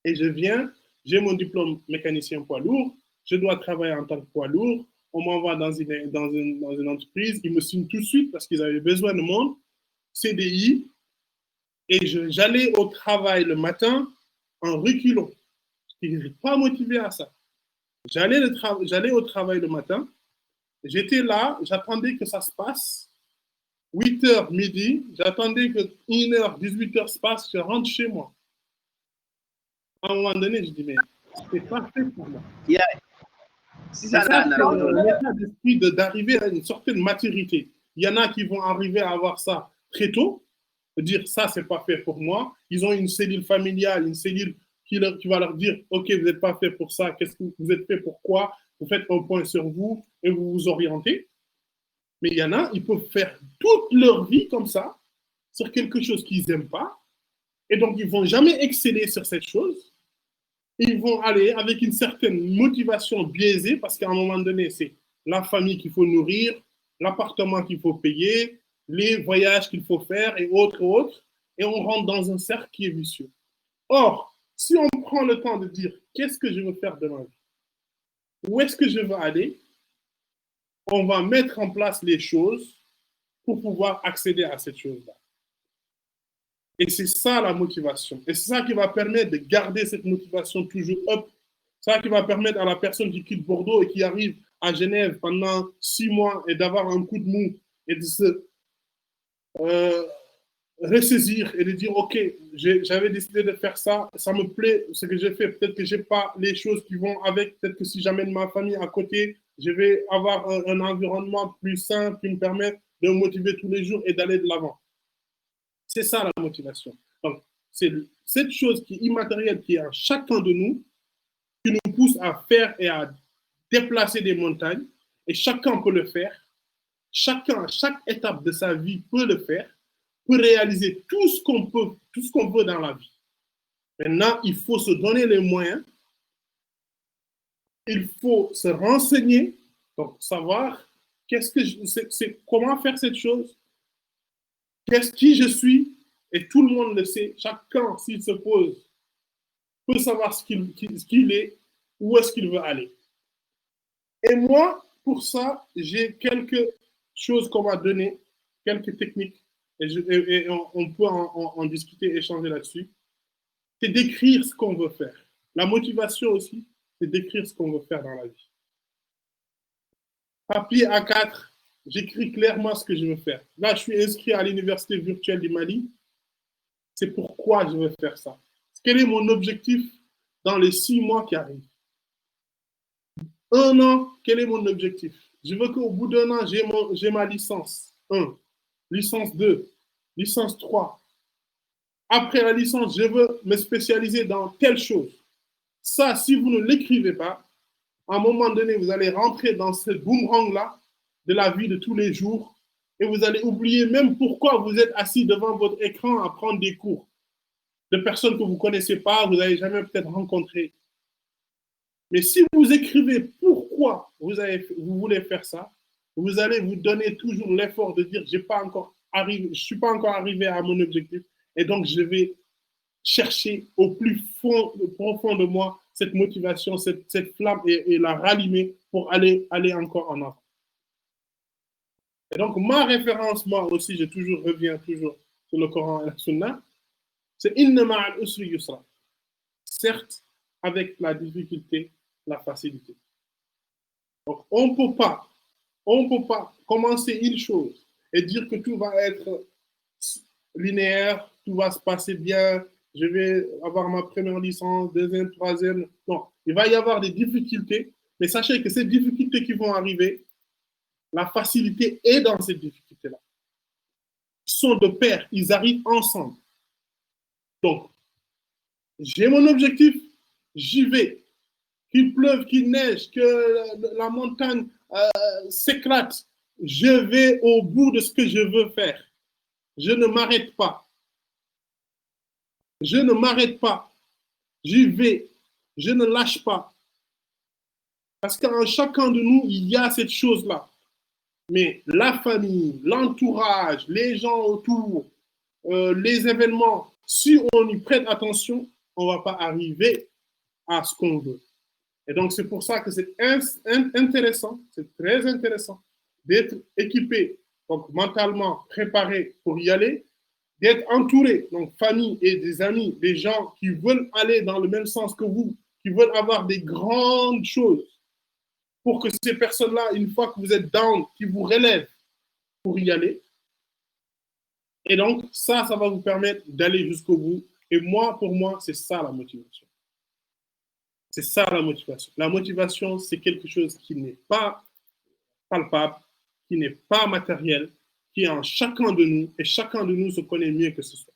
B: Et j'ai mon diplôme mécanicien poids lourd, je dois travailler en tant que poids lourd, on m'envoie dans une entreprise, ils me signent tout de suite parce qu'ils avaient besoin de monde, CDI, et j'allais au travail le matin en reculons. Je n'étais pas motivé à ça. J'allais au travail le matin, j'étais là, j'attendais que ça se passe. 8h midi, j'attendais que 1h, 18h se passe, je rentre chez moi. À un moment donné, je dis, mais c'est pas fait pour moi.
E: Yeah.
B: C'est ça, l'état d'esprit d'arriver à une certaine maturité. Il y en a qui vont arriver à avoir ça très tôt, dire ça, c'est pas fait pour moi. Ils ont une cellule familiale, une cellule qui va leur dire, OK, vous n'êtes pas fait pour ça, qu'est-ce que vous êtes fait pour quoi? Vous faites un point sur vous et vous vous orientez. Mais il y en a, ils peuvent faire toute leur vie comme ça, sur quelque chose qu'ils n'aiment pas, et donc ils ne vont jamais exceller sur cette chose. Ils vont aller avec une certaine motivation biaisée, parce qu'à un moment donné, c'est la famille qu'il faut nourrir, l'appartement qu'il faut payer, les voyages qu'il faut faire, et autres, et on rentre dans un cercle qui est vicieux. Or, si on prend le temps de dire qu'est-ce que je veux faire de ma vie, où est-ce que je veux aller, on va mettre en place les choses pour pouvoir accéder à cette chose-là. Et c'est ça la motivation. Et c'est ça qui va permettre de garder cette motivation toujours up. C'est ça qui va permettre à la personne qui quitte Bordeaux et qui arrive à Genève pendant 6 mois et d'avoir un coup de mou et de se ressaisir et de dire, OK, j'avais décidé de faire ça, ça me plaît, ce que j'ai fait, peut-être que je n'ai pas les choses qui vont avec, peut-être que si j'amène ma famille à côté, je vais avoir un environnement plus sain qui me permet de me motiver tous les jours et d'aller de l'avant. C'est ça la motivation. Donc, c'est cette chose qui est immatérielle, qui est en chacun de nous, qui nous pousse à faire et à déplacer des montagnes. Et chacun peut le faire. Chacun, à chaque étape de sa vie peut le faire, peut réaliser tout ce qu'on peut, tout ce qu'on veut dans la vie. Maintenant, il faut se donner les moyens. Il faut se renseigner, donc savoir comment faire cette chose, qui je suis, et tout le monde le sait. Chacun, s'il se pose, peut savoir ce qu'il est, où est-ce qu'il veut aller. Et moi, pour ça, j'ai quelques choses qu'on m'a données, quelques techniques, et on peut en discuter, échanger là-dessus. C'est d'écrire ce qu'on veut faire. La motivation aussi, c'est d'écrire ce qu'on veut faire dans la vie. Papier A4, j'écris clairement ce que je veux faire. Là, je suis inscrit à l'Université virtuelle du Mali. C'est pourquoi je veux faire ça. Quel est mon objectif dans les 6 mois qui arrivent? 1 an, quel est mon objectif? Je veux qu'au bout d'1 an, j'ai ma licence 1, licence 2, licence 3. Après la licence, je veux me spécialiser dans telle chose. Ça, si vous ne l'écrivez pas, à un moment donné, vous allez rentrer dans ce boomerang-là de la vie de tous les jours et vous allez oublier même pourquoi vous êtes assis devant votre écran à prendre des cours de personnes que vous ne connaissez pas, vous n'avez jamais peut-être rencontré. Mais si vous écrivez pourquoi vous voulez faire ça, vous allez vous donner toujours l'effort de dire je ne suis pas encore arrivé à mon objectif et donc je vais chercher au plus profond de moi cette motivation, cette flamme et la rallumer pour aller encore en avant. Et donc ma référence, moi aussi, reviens toujours sur le Coran et la Sunna, c'est inna ma'al usri yusra. Certes, avec la difficulté, la facilité. Donc, on ne peut pas commencer une chose et dire que tout va être linéaire, tout va se passer bien, je vais avoir ma première licence, deuxième, troisième. Non, il va y avoir des difficultés, mais sachez que ces difficultés qui vont arriver, la facilité est dans ces difficultés-là. Ils sont de pair, ils arrivent ensemble. Donc, j'ai mon objectif, j'y vais. Qu'il pleuve, qu'il neige, que la montagne s'éclate, je vais au bout de ce que je veux faire. Je ne m'arrête pas. Je ne m'arrête pas. J'y vais. Je ne lâche pas. Parce qu'en chacun de nous, il y a cette chose-là. Mais la famille, l'entourage, les gens autour, les événements, si on y prête attention, on ne va pas arriver à ce qu'on veut. Et donc, c'est pour ça que c'est intéressant, c'est très intéressant d'être équipé, donc mentalement préparé pour y aller, d'être entouré, donc famille et des amis, des gens qui veulent aller dans le même sens que vous, qui veulent avoir des grandes choses pour que ces personnes-là, une fois que vous êtes down, qui vous relèvent pour y aller. Et donc, ça va vous permettre d'aller jusqu'au bout. Et moi, pour moi, c'est ça la motivation. C'est ça la motivation. La motivation, c'est quelque chose qui n'est pas palpable, qui n'est pas matériel, qui est en chacun de nous, et chacun de nous se connaît mieux que ce soit.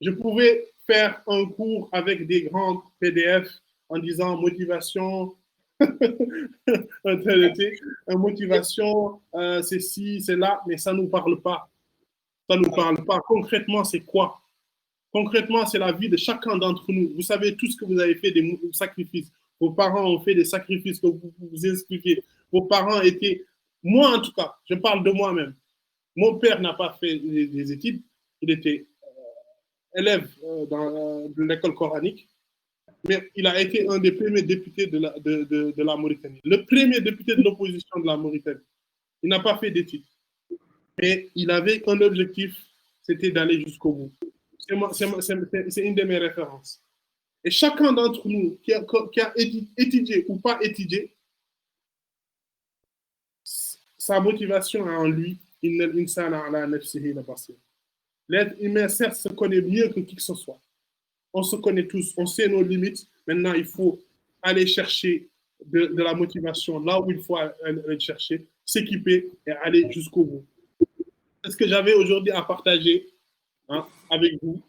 B: Je pouvais faire un cours avec des grands PDF en disant motivation, motivation, c'est ci, c'est là, mais ça ne nous parle pas. Ça ne nous parle pas. Concrètement, c'est quoi? Concrètement, c'est la vie de chacun d'entre nous. Vous savez tout ce que vous avez fait, des sacrifices. Vos parents ont fait des sacrifices que vous expliquez. Vos parents étaient... Moi, en tout cas, je parle de moi-même. Mon père n'a pas fait des études. Il était élève de l'école coranique. Mais il a été un des premiers députés de la Mauritanie. Le premier député de l'opposition de la Mauritanie. Il n'a pas fait d'études. Mais il avait un objectif, c'était d'aller jusqu'au bout. C'est une de mes références. Et chacun d'entre nous qui a étudié ou pas étudié, sa motivation est en lui. L'être humain, certes, se connaît mieux que qui que ce soit. On se connaît tous, on sait nos limites. Maintenant, il faut aller chercher de la motivation là où il faut aller chercher, s'équiper et aller jusqu'au bout. C'est ce que j'avais aujourd'hui à partager avec vous.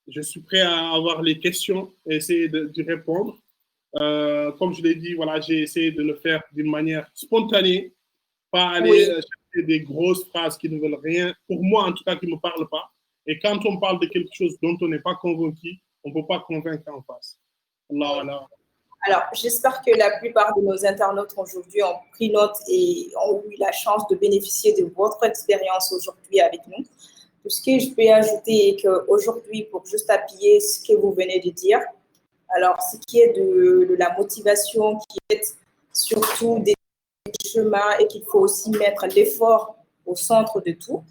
B: Je suis prêt à avoir les questions et essayer d'y répondre. Comme je l'ai dit, voilà, j'ai essayé de le faire d'une manière spontanée, pas aller chercher des grosses phrases qui ne veulent rien, pour moi en tout cas, qui ne me parlent pas. Et quand on parle de quelque chose dont on n'est pas convaincu, on ne peut pas convaincre en face.
A: Alors, j'espère que la plupart de nos internautes aujourd'hui ont pris note et ont eu la chance de bénéficier de votre expérience aujourd'hui avec nous. Tout ce que je peux ajouter est qu'aujourd'hui, pour juste appuyer ce que vous venez de dire, alors ce qui est de la motivation, qui est surtout des chemins et qu'il faut aussi mettre l'effort au centre de tout,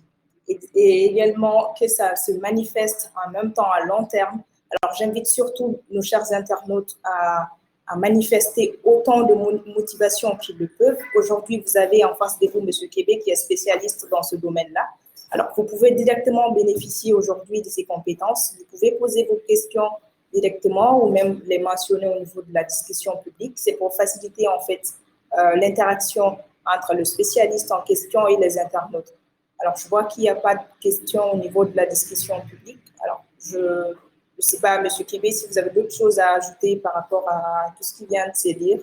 A: et également que ça se manifeste en même temps à long terme. Alors, j'invite surtout nos chers internautes à manifester autant de motivation qu'ils le peuvent. Aujourd'hui, vous avez en face de vous M. Kébé qui est spécialiste dans ce domaine-là. Alors, vous pouvez directement bénéficier aujourd'hui de ces compétences. Vous pouvez poser vos questions directement ou même les mentionner au niveau de la discussion publique. C'est pour faciliter en fait l'interaction entre le spécialiste en question et les internautes. Alors, je vois qu'il n'y a pas de questions au niveau de la discussion publique. Alors, je ne sais pas, M. Kébé, si vous avez d'autres choses à ajouter par rapport à tout ce qui vient de se dire.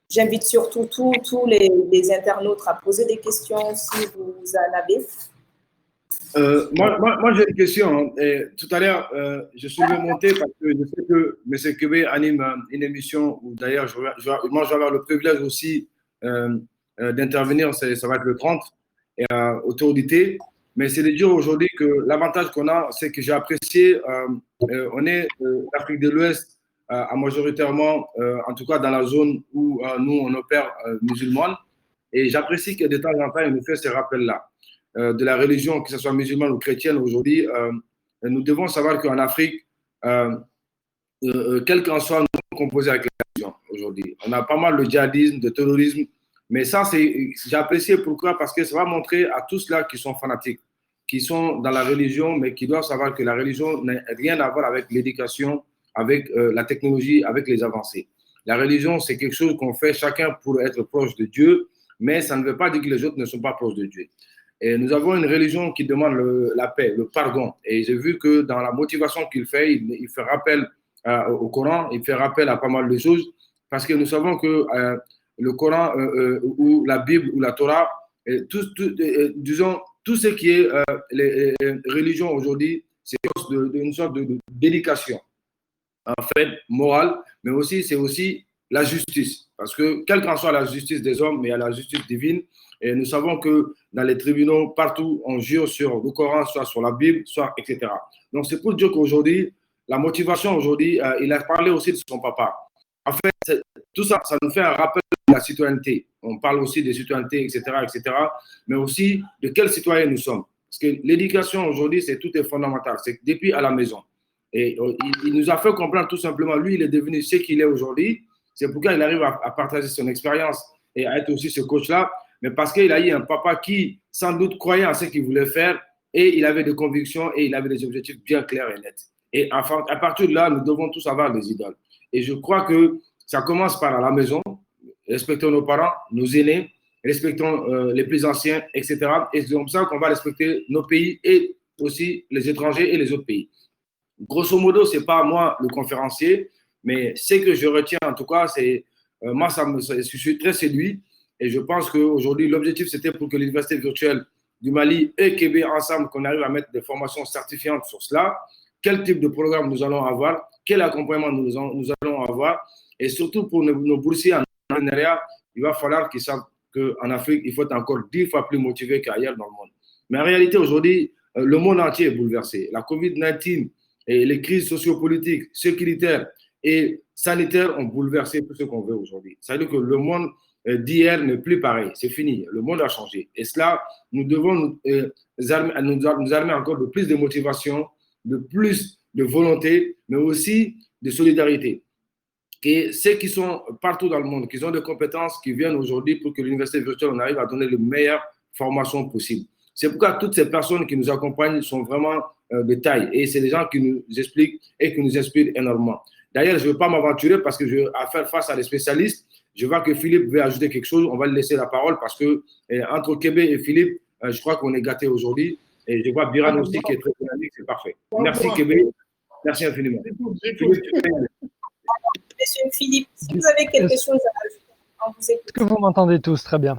A: J'invite surtout tous les internautes à poser des questions si vous en avez.
C: Moi j'ai une question. Tout à l'heure, je suis remonté parce que je sais que M. Kébé anime une émission où d'ailleurs, moi je vais avoir le privilège aussi d'intervenir, ça va être le 30, autour du thé. Mais c'est de dire aujourd'hui que l'avantage qu'on a, c'est que j'ai apprécié, on est l'Afrique de l'Ouest, majoritairement, en tout cas dans la zone où nous on opère musulmane. Et j'apprécie que de temps en temps, il nous fait ces rappels-là. De la religion, que ce soit musulmane ou chrétienne, aujourd'hui, nous devons savoir qu'en Afrique, quel qu'en soit, nous sommes composés avec la religion aujourd'hui. On a pas mal de djihadisme, de terrorisme, mais ça, j'ai apprécié pourquoi? Parce que ça va montrer à tous là qui sont fanatiques qui sont dans la religion, mais qui doivent savoir que la religion n'a rien à voir avec l'éducation, avec la technologie, avec les avancées. La religion, c'est quelque chose qu'on fait chacun pour être proche de Dieu, mais ça ne veut pas dire que les autres ne sont pas proches de Dieu. Et nous avons une religion qui demande la paix, le pardon. Et j'ai vu que dans la motivation qu'il fait, il fait rappel au Coran, il fait rappel à pas mal de choses, parce que nous savons que le Coran ou la Bible ou la Torah, disons, tout ce qui est les religions aujourd'hui, c'est une sorte d'éducation, en fait, morale, mais aussi, c'est aussi la justice. Parce que, quelle qu'en soit la justice des hommes, mais il y a la justice divine. Et nous savons que dans les tribunaux, partout, on jure sur le Coran, soit sur la Bible, soit etc. Donc, c'est pour dire qu'aujourd'hui, la motivation aujourd'hui, il a parlé aussi de son papa. En fait, tout ça, ça nous fait un rappel de la citoyenneté. On parle aussi des citoyennetés, etc., mais aussi de quels citoyens nous sommes. Parce que l'éducation aujourd'hui, tout est fondamental. C'est depuis à la maison. Et il nous a fait comprendre tout simplement, lui, il est devenu ce qu'il est aujourd'hui. C'est pourquoi il arrive à partager son expérience et à être aussi ce coach-là. Mais parce qu'il a eu un papa qui, sans doute, croyait en ce qu'il voulait faire et il avait des convictions et il avait des objectifs bien clairs et nets. Et à partir de là, nous devons tous avoir des idoles. Et je crois que ça commence par à la maison. Respectons nos parents, nos aînés, respectons les plus anciens, etc. Et c'est comme ça qu'on va respecter nos pays et aussi les étrangers et les autres pays. Grosso modo, ce n'est pas moi le conférencier, mais ce que je retiens en tout cas, c'est moi, je suis très séduit et je pense qu'aujourd'hui, l'objectif, c'était pour que l'Université virtuelle du Mali et Québec ensemble, qu'on arrive à mettre des formations certifiantes sur cela, quel type de programme nous allons avoir, quel accompagnement nous allons avoir, et surtout pour nos boursiers en entrepreneuriat, il va falloir qu'ils savent qu'en Afrique, il faut être encore 10 fois plus motivé qu'ailleurs dans le monde. Mais en réalité, aujourd'hui, le monde entier est bouleversé. La COVID-19 et les crises sociopolitiques, sécuritaires et sanitaires ont bouleversé tout ce qu'on veut aujourd'hui. Ça veut dire que le monde d'hier n'est plus pareil. C'est fini. Le monde a changé. Et cela, nous devons nous armer encore de plus de motivation, de plus de volonté, mais aussi de solidarité. Et ceux qui sont partout dans le monde, qui ont des compétences, qui viennent aujourd'hui pour que l'université virtuelle, on arrive à donner les meilleures formations possibles. C'est pourquoi toutes ces personnes qui nous accompagnent sont vraiment de taille. Et c'est des gens qui nous expliquent et qui nous inspirent énormément. D'ailleurs, je ne veux pas m'aventurer parce que je vais faire face à des spécialistes. Je vois que Philippe veut ajouter quelque chose. On va lui laisser la parole parce que entre Québec et Philippe, je crois qu'on est gâtés aujourd'hui. Et je vois Biran aussi qui est très dynamique. C'est parfait. Merci Québec. Merci infiniment.
A: Monsieur Philippe, si vous avez quelque chose à ajouter, on vous écoute.
D: Est-ce que vous m'entendez tous très bien?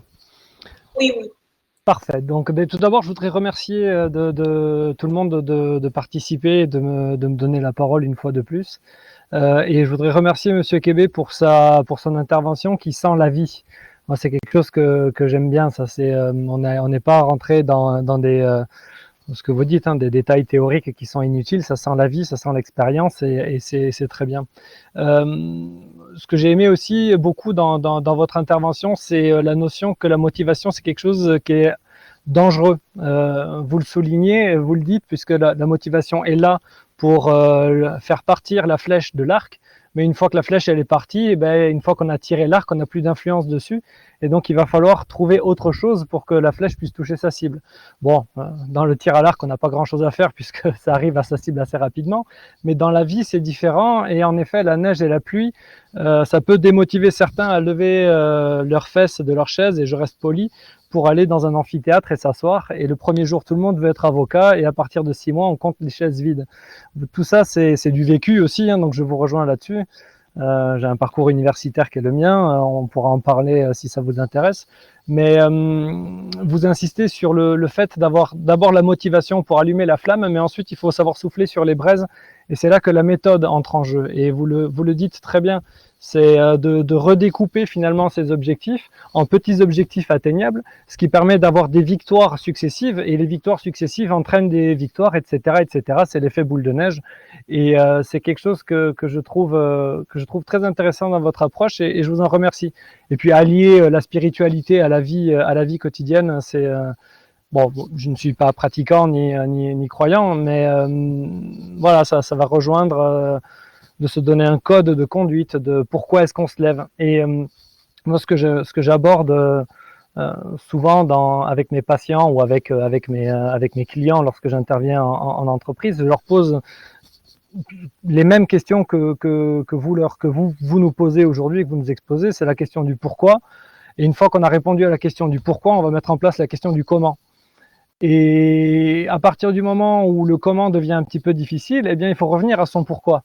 A: Oui, oui.
D: Parfait. Donc, tout d'abord, je voudrais remercier de tout le monde de participer et de me donner la parole une fois de plus. Et je voudrais remercier Monsieur Kébé pour son intervention qui sent la vie. Moi, c'est quelque chose que j'aime bien. Ça, c'est on n'est pas rentré dans des ce que vous dites, hein, des détails théoriques qui sont inutiles. Ça sent la vie, ça sent l'expérience et c'est très bien. Ce que j'ai aimé aussi beaucoup dans votre intervention, c'est la notion que la motivation, c'est quelque chose qui est dangereux. Vous le soulignez, vous le dites, puisque la motivation est là pour faire partir la flèche de l'arc. Mais une fois que la flèche elle est partie, et ben, une fois qu'on a tiré l'arc, on n'a plus d'influence dessus. Et donc, il va falloir trouver autre chose pour que la flèche puisse toucher sa cible. Bon, dans le tir à l'arc, on n'a pas grand-chose à faire puisque ça arrive à sa cible assez rapidement. Mais dans la vie, c'est différent. Et en effet, la neige et la pluie, ça peut démotiver certains à lever leurs fesses de leur chaise, et je reste poli, pour aller dans un amphithéâtre et s'asseoir. Et le premier jour, tout le monde veut être avocat. Et à partir de 6 mois, on compte les chaises vides. Tout ça, c'est du vécu aussi. Hein, donc, je vous rejoins là-dessus. J'ai un parcours universitaire qui est le mien, on pourra en parler si ça vous intéresse, mais vous insistez sur le fait d'avoir d'abord la motivation pour allumer la flamme, mais ensuite il faut savoir souffler sur les braises, et c'est là que la méthode entre en jeu, et vous le dites très bien, c'est de redécouper finalement ces objectifs en petits objectifs atteignables, ce qui permet d'avoir des victoires successives, et les victoires successives entraînent des victoires, etc., etc. C'est l'effet boule de neige, et c'est quelque chose que je trouve très intéressant dans votre approche, et je vous en remercie. Et puis allier la spiritualité à la vie quotidienne, c'est bon, je ne suis pas pratiquant ni croyant, mais voilà, ça va rejoindre de se donner un code de conduite de pourquoi est-ce qu'on se lève. Et moi, ce que j'aborde souvent avec mes patients ou avec mes clients lorsque j'interviens en entreprise, je leur pose les mêmes questions que vous nous posez aujourd'hui et que vous nous exposez. C'est la question du pourquoi. Et une fois qu'on a répondu à la question du pourquoi, on va mettre en place la question du comment. Et à partir du moment où le comment devient un petit peu difficile, eh bien, il faut revenir à son pourquoi.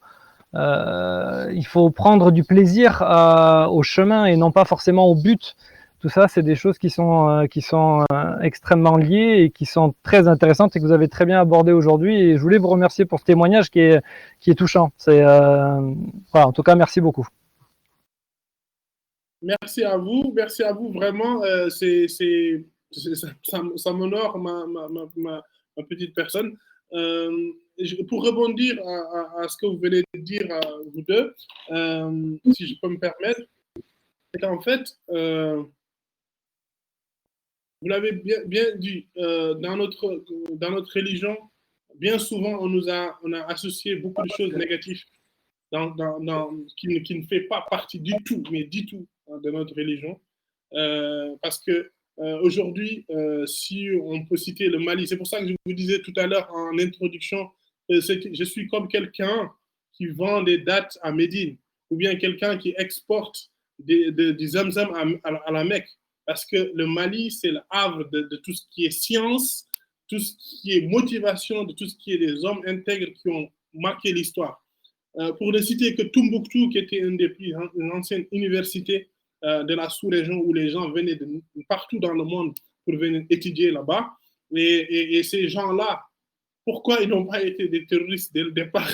D: Il faut prendre du plaisir au chemin et non pas forcément au but. Tout ça, c'est des choses qui sont extrêmement liées et qui sont très intéressantes et que vous avez très bien abordées aujourd'hui. Et je voulais vous remercier pour ce témoignage qui est touchant. Voilà, en tout cas, merci beaucoup.
B: Merci à vous vraiment. Ça m'honore ma petite personne. Pour rebondir à ce que vous venez de dire, vous deux, si je peux me permettre, c'est qu'en fait, vous l'avez bien dit, dans notre religion, bien souvent, on a associé beaucoup de choses négatives qui ne fait pas partie du tout, mais du tout, de notre religion. Parce que aujourd'hui, si on peut citer le Mali, c'est pour ça que je vous disais tout à l'heure en introduction, je suis comme quelqu'un qui vend des dattes à Médine, ou bien quelqu'un qui exporte du zamzam à la Mecque. Parce que le Mali, c'est le havre de tout ce qui est science, tout ce qui est motivation, de tout ce qui est des hommes intègres qui ont marqué l'histoire. Pour ne citer que Tombouctou, qui était une des plus anciennes universités de la sous-région où les gens venaient de partout dans le monde pour venir étudier là-bas. Et ces gens-là, pourquoi ils n'ont pas été des terroristes dès le départ?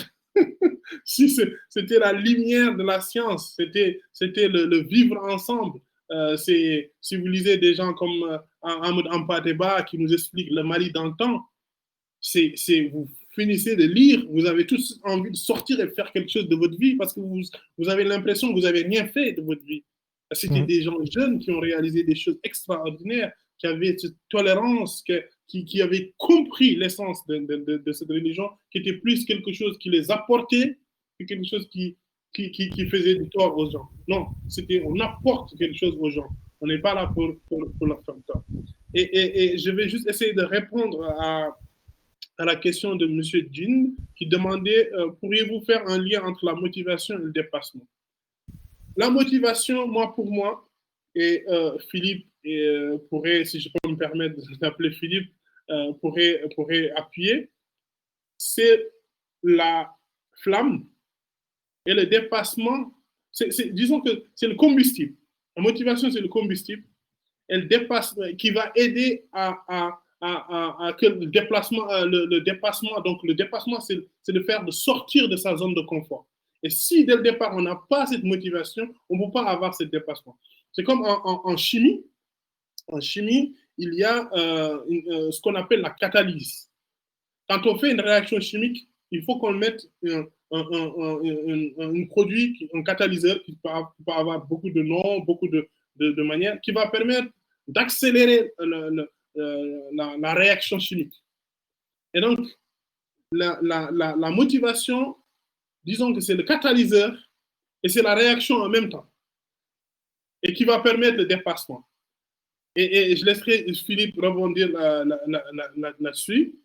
B: Si c'était la lumière de la science, c'était le vivre ensemble. Si vous lisez des gens comme Ahmed Ampateba qui nous explique le Mali dans le temps, vous finissez de lire, vous avez tous envie de sortir et faire quelque chose de votre vie parce que vous avez l'impression que vous n'avez rien fait de votre vie. C'était des gens jeunes qui ont réalisé des choses extraordinaires, qui avaient cette tolérance, qui avaient compris l'essence de cette religion, qui était plus quelque chose qui les apportait que quelque chose qui faisait du tort aux gens. Non, on apporte quelque chose aux gens. On n'est pas là pour leur faire tort. Et je vais juste essayer de répondre à la question de M. Jean qui demandait pourriez-vous faire un lien entre la motivation et le dépassement? La motivation, pour moi, et Philippe pourrait, si je peux me permettre d'appeler Philippe, pourrait appuyer, c'est la flamme et le dépassement. Disons que c'est le combustible. La motivation, c'est le combustible. Et le dépassement qui va aider à que le dépassement, donc le dépassement, c'est de sortir de sa zone de confort. Et si dès le départ, on n'a pas cette motivation, on ne peut pas avoir ce dépassement. C'est comme en chimie. En chimie, il y a ce qu'on appelle la catalyse. Quand on fait une réaction chimique, il faut qu'on mette un produit, un catalyseur qui peut avoir beaucoup de noms, beaucoup de manières, qui va permettre d'accélérer la réaction chimique. Et donc, la motivation, disons que c'est le catalyseur et c'est la réaction en même temps et qui va permettre le dépassement. Et je laisserai Philippe rebondir là-dessus.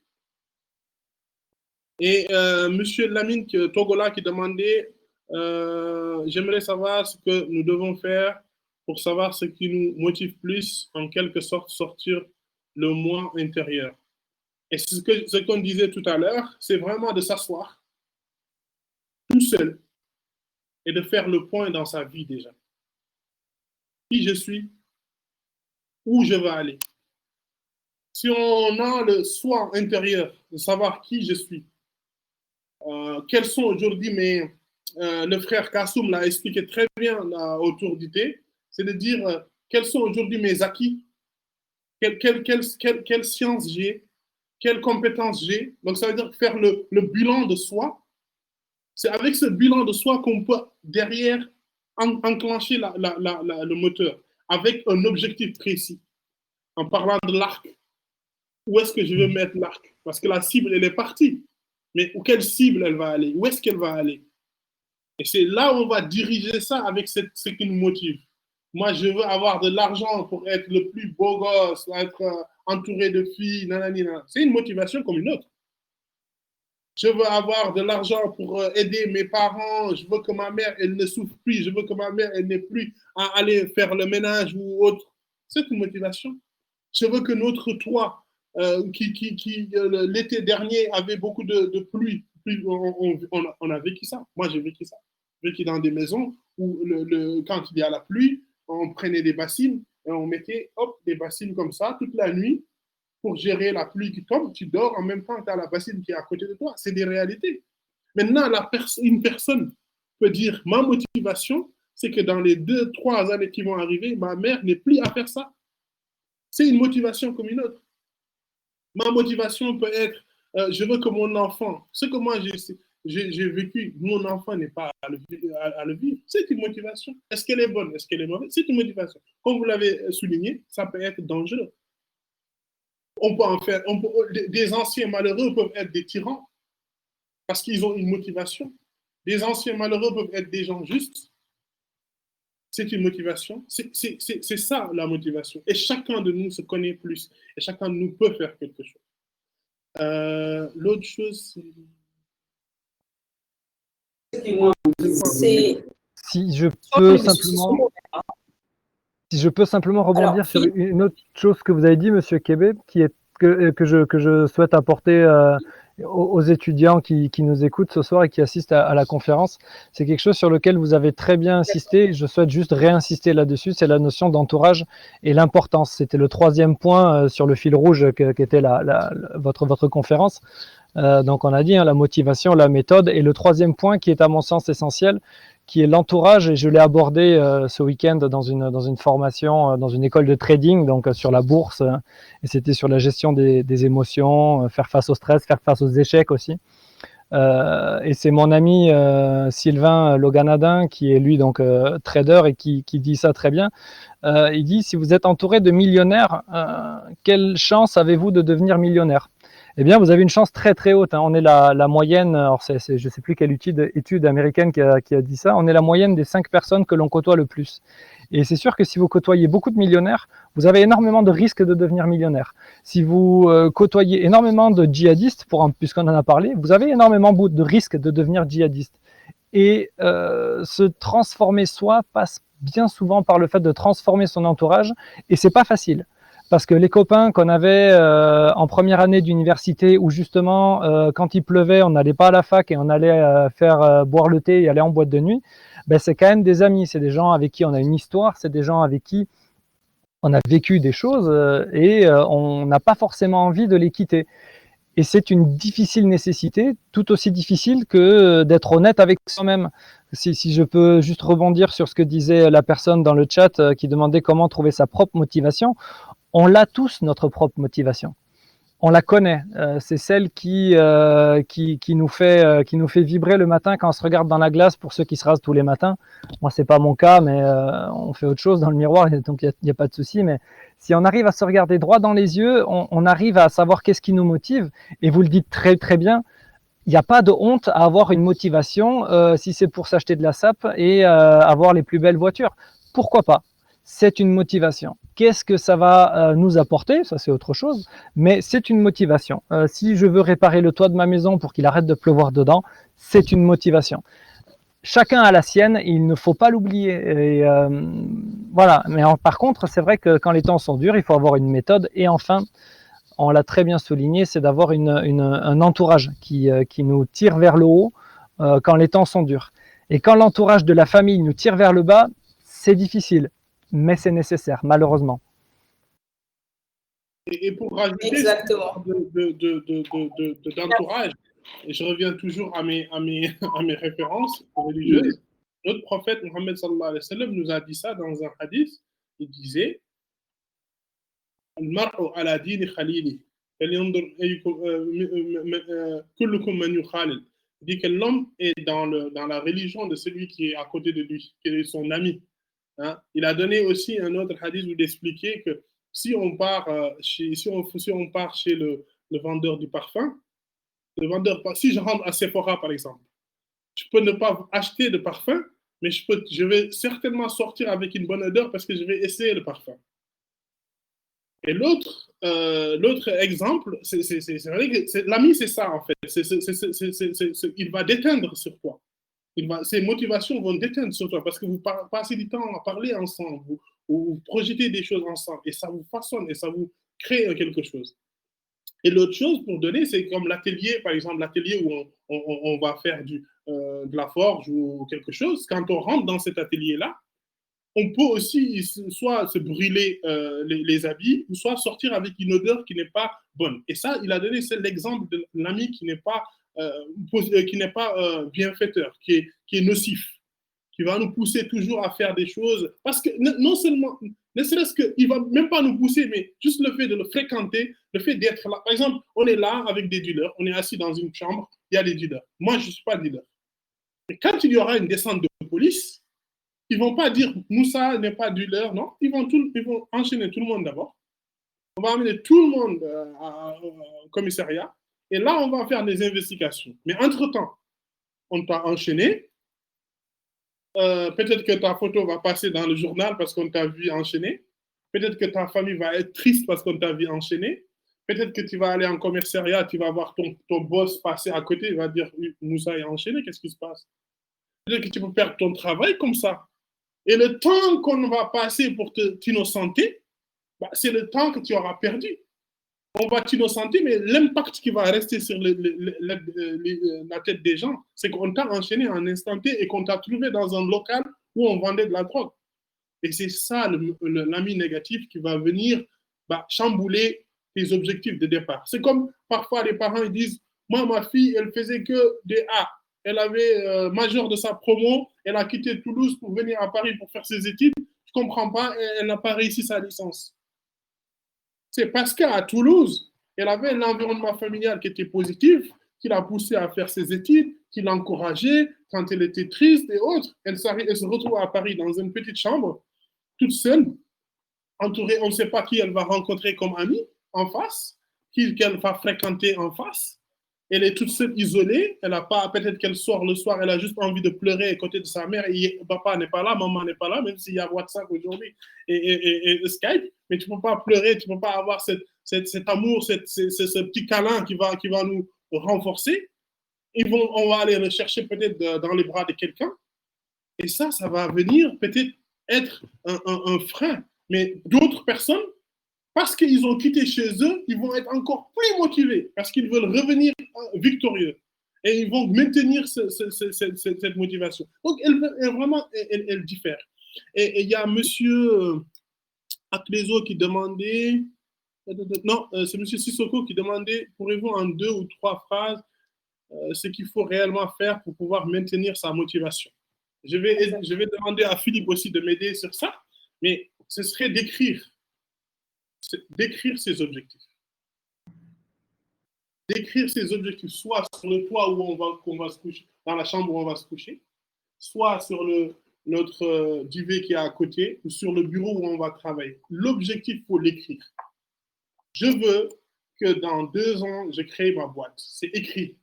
B: Et Monsieur Lamine Togola qui demandait j'aimerais savoir ce que nous devons faire pour savoir ce qui nous motive plus, en quelque sorte, sortir le moi intérieur. Et ce qu'on disait tout à l'heure, c'est vraiment de s'asseoir tout seul et de faire le point dans sa vie déjà. Qui je suis, où je vais aller. Si on a le soi intérieur, de savoir qui je suis, quels sont aujourd'hui le frère Kassoum l'a expliqué très bien autour du thé, c'est de dire quels sont aujourd'hui mes acquis, quelle science j'ai, quelles compétences j'ai. Donc, ça veut dire faire le bilan de soi. C'est avec ce bilan de soi qu'on peut derrière enclencher le moteur avec un objectif précis. En parlant de l'arc, où est-ce que je vais mettre l'arc? Parce que la cible, elle est partie. Mais quelle cible elle va aller? Où est-ce qu'elle va aller? Et c'est là où on va diriger ça avec ce qui nous motive. Moi, je veux avoir de l'argent pour être le plus beau gosse, être entouré de filles, nanani. C'est une motivation comme une autre. Je veux avoir de l'argent pour aider mes parents. Je veux que ma mère, elle ne souffre plus. Je veux que ma mère, elle n'ait plus à aller faire le ménage ou autre. C'est une motivation. Je veux que notre toit, qui l'été dernier avait beaucoup de pluie, on a vécu ça. Moi, j'ai vécu ça. J'ai vécu dans des maisons où, quand il y a la pluie, on prenait des bassines et on mettait des bassines comme ça toute la nuit pour gérer la pluie qui tombe. Tu dors en même temps que tu as la bassine qui est à côté de toi. C'est des réalités. Maintenant, une personne peut dire ma motivation, c'est que dans les 2-3 années qui vont arriver, ma mère n'est plus à faire ça. C'est une motivation comme une autre. Ma motivation peut être, je veux que mon enfant, ce que moi j'ai vécu, mon enfant n'est pas à le vivre. C'est une motivation. Est-ce qu'elle est bonne? Est-ce qu'elle est mauvaise? C'est une motivation. Comme vous l'avez souligné, ça peut être dangereux. On peut en faire, des anciens malheureux peuvent être des tyrans parce qu'ils ont une motivation. Des anciens malheureux peuvent être des gens justes. C'est une motivation. C'est ça la motivation. Et chacun de nous se connaît plus. Et chacun de nous peut faire quelque chose. L'autre chose,
A: c'est...
D: Si je peux simplement rebondir sur une autre chose que vous avez dit, Monsieur Kébé, que je souhaite apporter aux étudiants qui nous écoutent ce soir et qui assistent à la conférence. C'est quelque chose sur lequel vous avez très bien insisté. Je souhaite juste réinsister là-dessus. C'est la notion d'entourage et l'importance. C'était le 3e point sur le fil rouge qu'était votre conférence. Donc on a dit la motivation, la méthode, et le 3e point qui est à mon sens essentiel, qui est l'entourage, et je l'ai abordé ce week-end dans une formation, dans une école de trading, donc sur la bourse, et c'était sur la gestion des émotions, faire face au stress, faire face aux échecs aussi. Et c'est mon ami Sylvain Loganadin, qui est lui donc trader et qui dit ça très bien. Il dit, si vous êtes entouré de millionnaires, quelle chance avez-vous de devenir millionnaire? Eh bien, vous avez une chance très très haute. On est la moyenne, alors je ne sais plus quelle étude américaine qui a dit ça, on est la moyenne des 5 personnes que l'on côtoie le plus. Et c'est sûr que si vous côtoyez beaucoup de millionnaires, vous avez énormément de risques de devenir millionnaire. Si vous côtoyez énormément de djihadistes, puisqu'on en a parlé, vous avez énormément de risques de devenir djihadiste. Et se transformer soi passe bien souvent par le fait de transformer son entourage, et c'est pas facile. Parce que les copains qu'on avait en première année d'université, où justement, quand il pleuvait, on n'allait pas à la fac et on allait faire boire le thé et aller en boîte de nuit, ben c'est quand même des amis, c'est des gens avec qui on a une histoire, c'est des gens avec qui on a vécu des choses et on n'a pas forcément envie de les quitter. Et c'est une difficile nécessité, tout aussi difficile que d'être honnête avec soi-même. Si je peux juste rebondir sur ce que disait la personne dans le chat qui demandait comment trouver sa propre motivation, on l'a tous, notre propre motivation. On la connaît. C'est celle qui nous fait vibrer le matin quand on se regarde dans la glace, pour ceux qui se rasent tous les matins. Moi, c'est pas mon cas, mais on fait autre chose dans le miroir, donc il n'y a pas de souci. Mais si on arrive à se regarder droit dans les yeux, on arrive à savoir qu'est-ce qui nous motive. Et vous le dites très très bien, il n'y a pas de honte à avoir une motivation si c'est pour s'acheter de la sape et avoir les plus belles voitures. Pourquoi pas? C'est une motivation. Qu'est-ce que ça va nous apporter? Ça, c'est autre chose, mais c'est une motivation. Si je veux réparer le toit de ma maison pour qu'il arrête de pleuvoir dedans, c'est une motivation. Chacun a la sienne, il ne faut pas l'oublier. Et voilà. Mais par contre, c'est vrai que quand les temps sont durs, il faut avoir une méthode. Et enfin, on l'a très bien souligné, c'est d'avoir un entourage qui nous tire vers le haut quand les temps sont durs. Et quand l'entourage de la famille nous tire vers le bas, c'est difficile. Mais c'est nécessaire, malheureusement.
B: Et pour rajouter d'entourage, et je reviens toujours à mes références religieuses, notre prophète Mohammed sallallahu alayhi wa sallam nous a dit ça dans un hadith. Il disait Al-mar'u ala dini khalili. Kullukum man yukhalil. Il dit que l'homme est dans la religion de celui qui est à côté de lui, qui est son ami. Hein? Il a donné aussi un autre hadith où d'expliquer que si on part chez le vendeur du parfum, si je rentre à Sephora par exemple, je peux ne pas acheter de parfum, mais je vais certainement sortir avec une bonne odeur parce que je vais essayer le parfum. Et l'autre exemple, c'est vrai que l'ami, c'est ça en fait. Il va déteindre sur toi. Ses motivations vont déteindre sur toi parce que vous passez du temps à parler ensemble, vous projetez des choses ensemble et ça vous façonne et ça vous crée quelque chose. Et l'autre chose pour donner, c'est comme l'atelier, par exemple, l'atelier où on va faire de la forge ou quelque chose. Quand on rentre dans cet atelier-là, on peut aussi soit se brûler les habits, ou soit sortir avec une odeur qui n'est pas bonne. Et ça, il a donné l'exemple de l'ami qui n'est pas, bienfaiteur, qui est nocif, qui va nous pousser toujours à faire des choses. Parce que non seulement, ne serait-ce qu'il ne va même pas nous pousser, mais juste le fait de le fréquenter, le fait d'être là. Par exemple, on est là avec des dealers, on est assis dans une chambre, il y a des dealers. Moi, je ne suis pas dealer. Et quand il y aura une descente de police, ils ne vont pas dire Moussa n'est pas dealer, non. Ils vont enchaîner tout le monde d'abord. On va amener tout le monde au commissariat. Et là, on va faire des investigations. Mais entre-temps, on t'a enchaîné. Peut-être que ta photo va passer dans le journal parce qu'on t'a vu enchaîner. Peut-être que ta famille va être triste parce qu'on t'a vu enchaîner. Peut-être que tu vas aller en commissariat, tu vas voir ton boss passer à côté, il va dire Moussa est enchaîné, qu'est-ce qui se passe? Peut-être que tu peux perdre ton travail comme ça. Et le temps qu'on va passer pour t'innocenter, c'est le temps que tu auras perdu. On va t'innocenter, mais l'impact qui va rester sur la tête des gens, c'est qu'on t'a enchaîné en instant T et qu'on t'a trouvé dans un local où on vendait de la drogue. Et c'est ça l'ami négatif qui va venir chambouler tes objectifs de départ. C'est comme parfois les parents ils disent, moi, ma fille, elle faisait que des A. Elle avait major de sa promo, elle a quitté Toulouse pour venir à Paris pour faire ses études. Je ne comprends pas, elle n'a pas réussi sa licence. C'est parce qu'à Toulouse, elle avait un environnement familial qui était positif, qui l'a poussée à faire ses études, qui l'a encouragée quand elle était triste et autres. Elle se retrouve à Paris dans une petite chambre, toute seule, entourée, on ne sait pas qui elle va rencontrer comme amie en face, qu'elle va fréquenter en face. Elle est toute seule, isolée. Elle n'a pas, peut-être qu'elle sort le soir, elle a juste envie de pleurer à côté de sa mère. Et papa n'est pas là, maman n'est pas là, même s'il y a WhatsApp aujourd'hui et Skype. Mais tu ne peux pas pleurer, tu ne peux pas avoir cet amour, ce petit câlin qui va nous renforcer. On va aller le chercher peut-être dans les bras de quelqu'un. Et ça va venir peut-être être un frein. Mais d'autres personnes, parce qu'ils ont quitté chez eux, ils vont être encore plus motivés parce qu'ils veulent revenir victorieux. Et ils vont maintenir cette motivation. Donc, elle diffère. Et il y a monsieur Aklezo qui demandait, non, c'est monsieur Sissoko qui demandait, pourrez-vous en 2 ou 3 phrases ce qu'il faut réellement faire pour pouvoir maintenir sa motivation? Je vais demander à Philippe aussi de m'aider sur ça, mais ce serait d'écrire ses objectifs. D'écrire ses objectifs, soit sur le toit où on va se coucher, dans la chambre où on va se coucher, soit sur notre duvet qui est à côté, ou sur le bureau où on va travailler. L'objectif, il faut l'écrire. Je veux que dans 2 ans, je crée ma boîte. C'est écrit.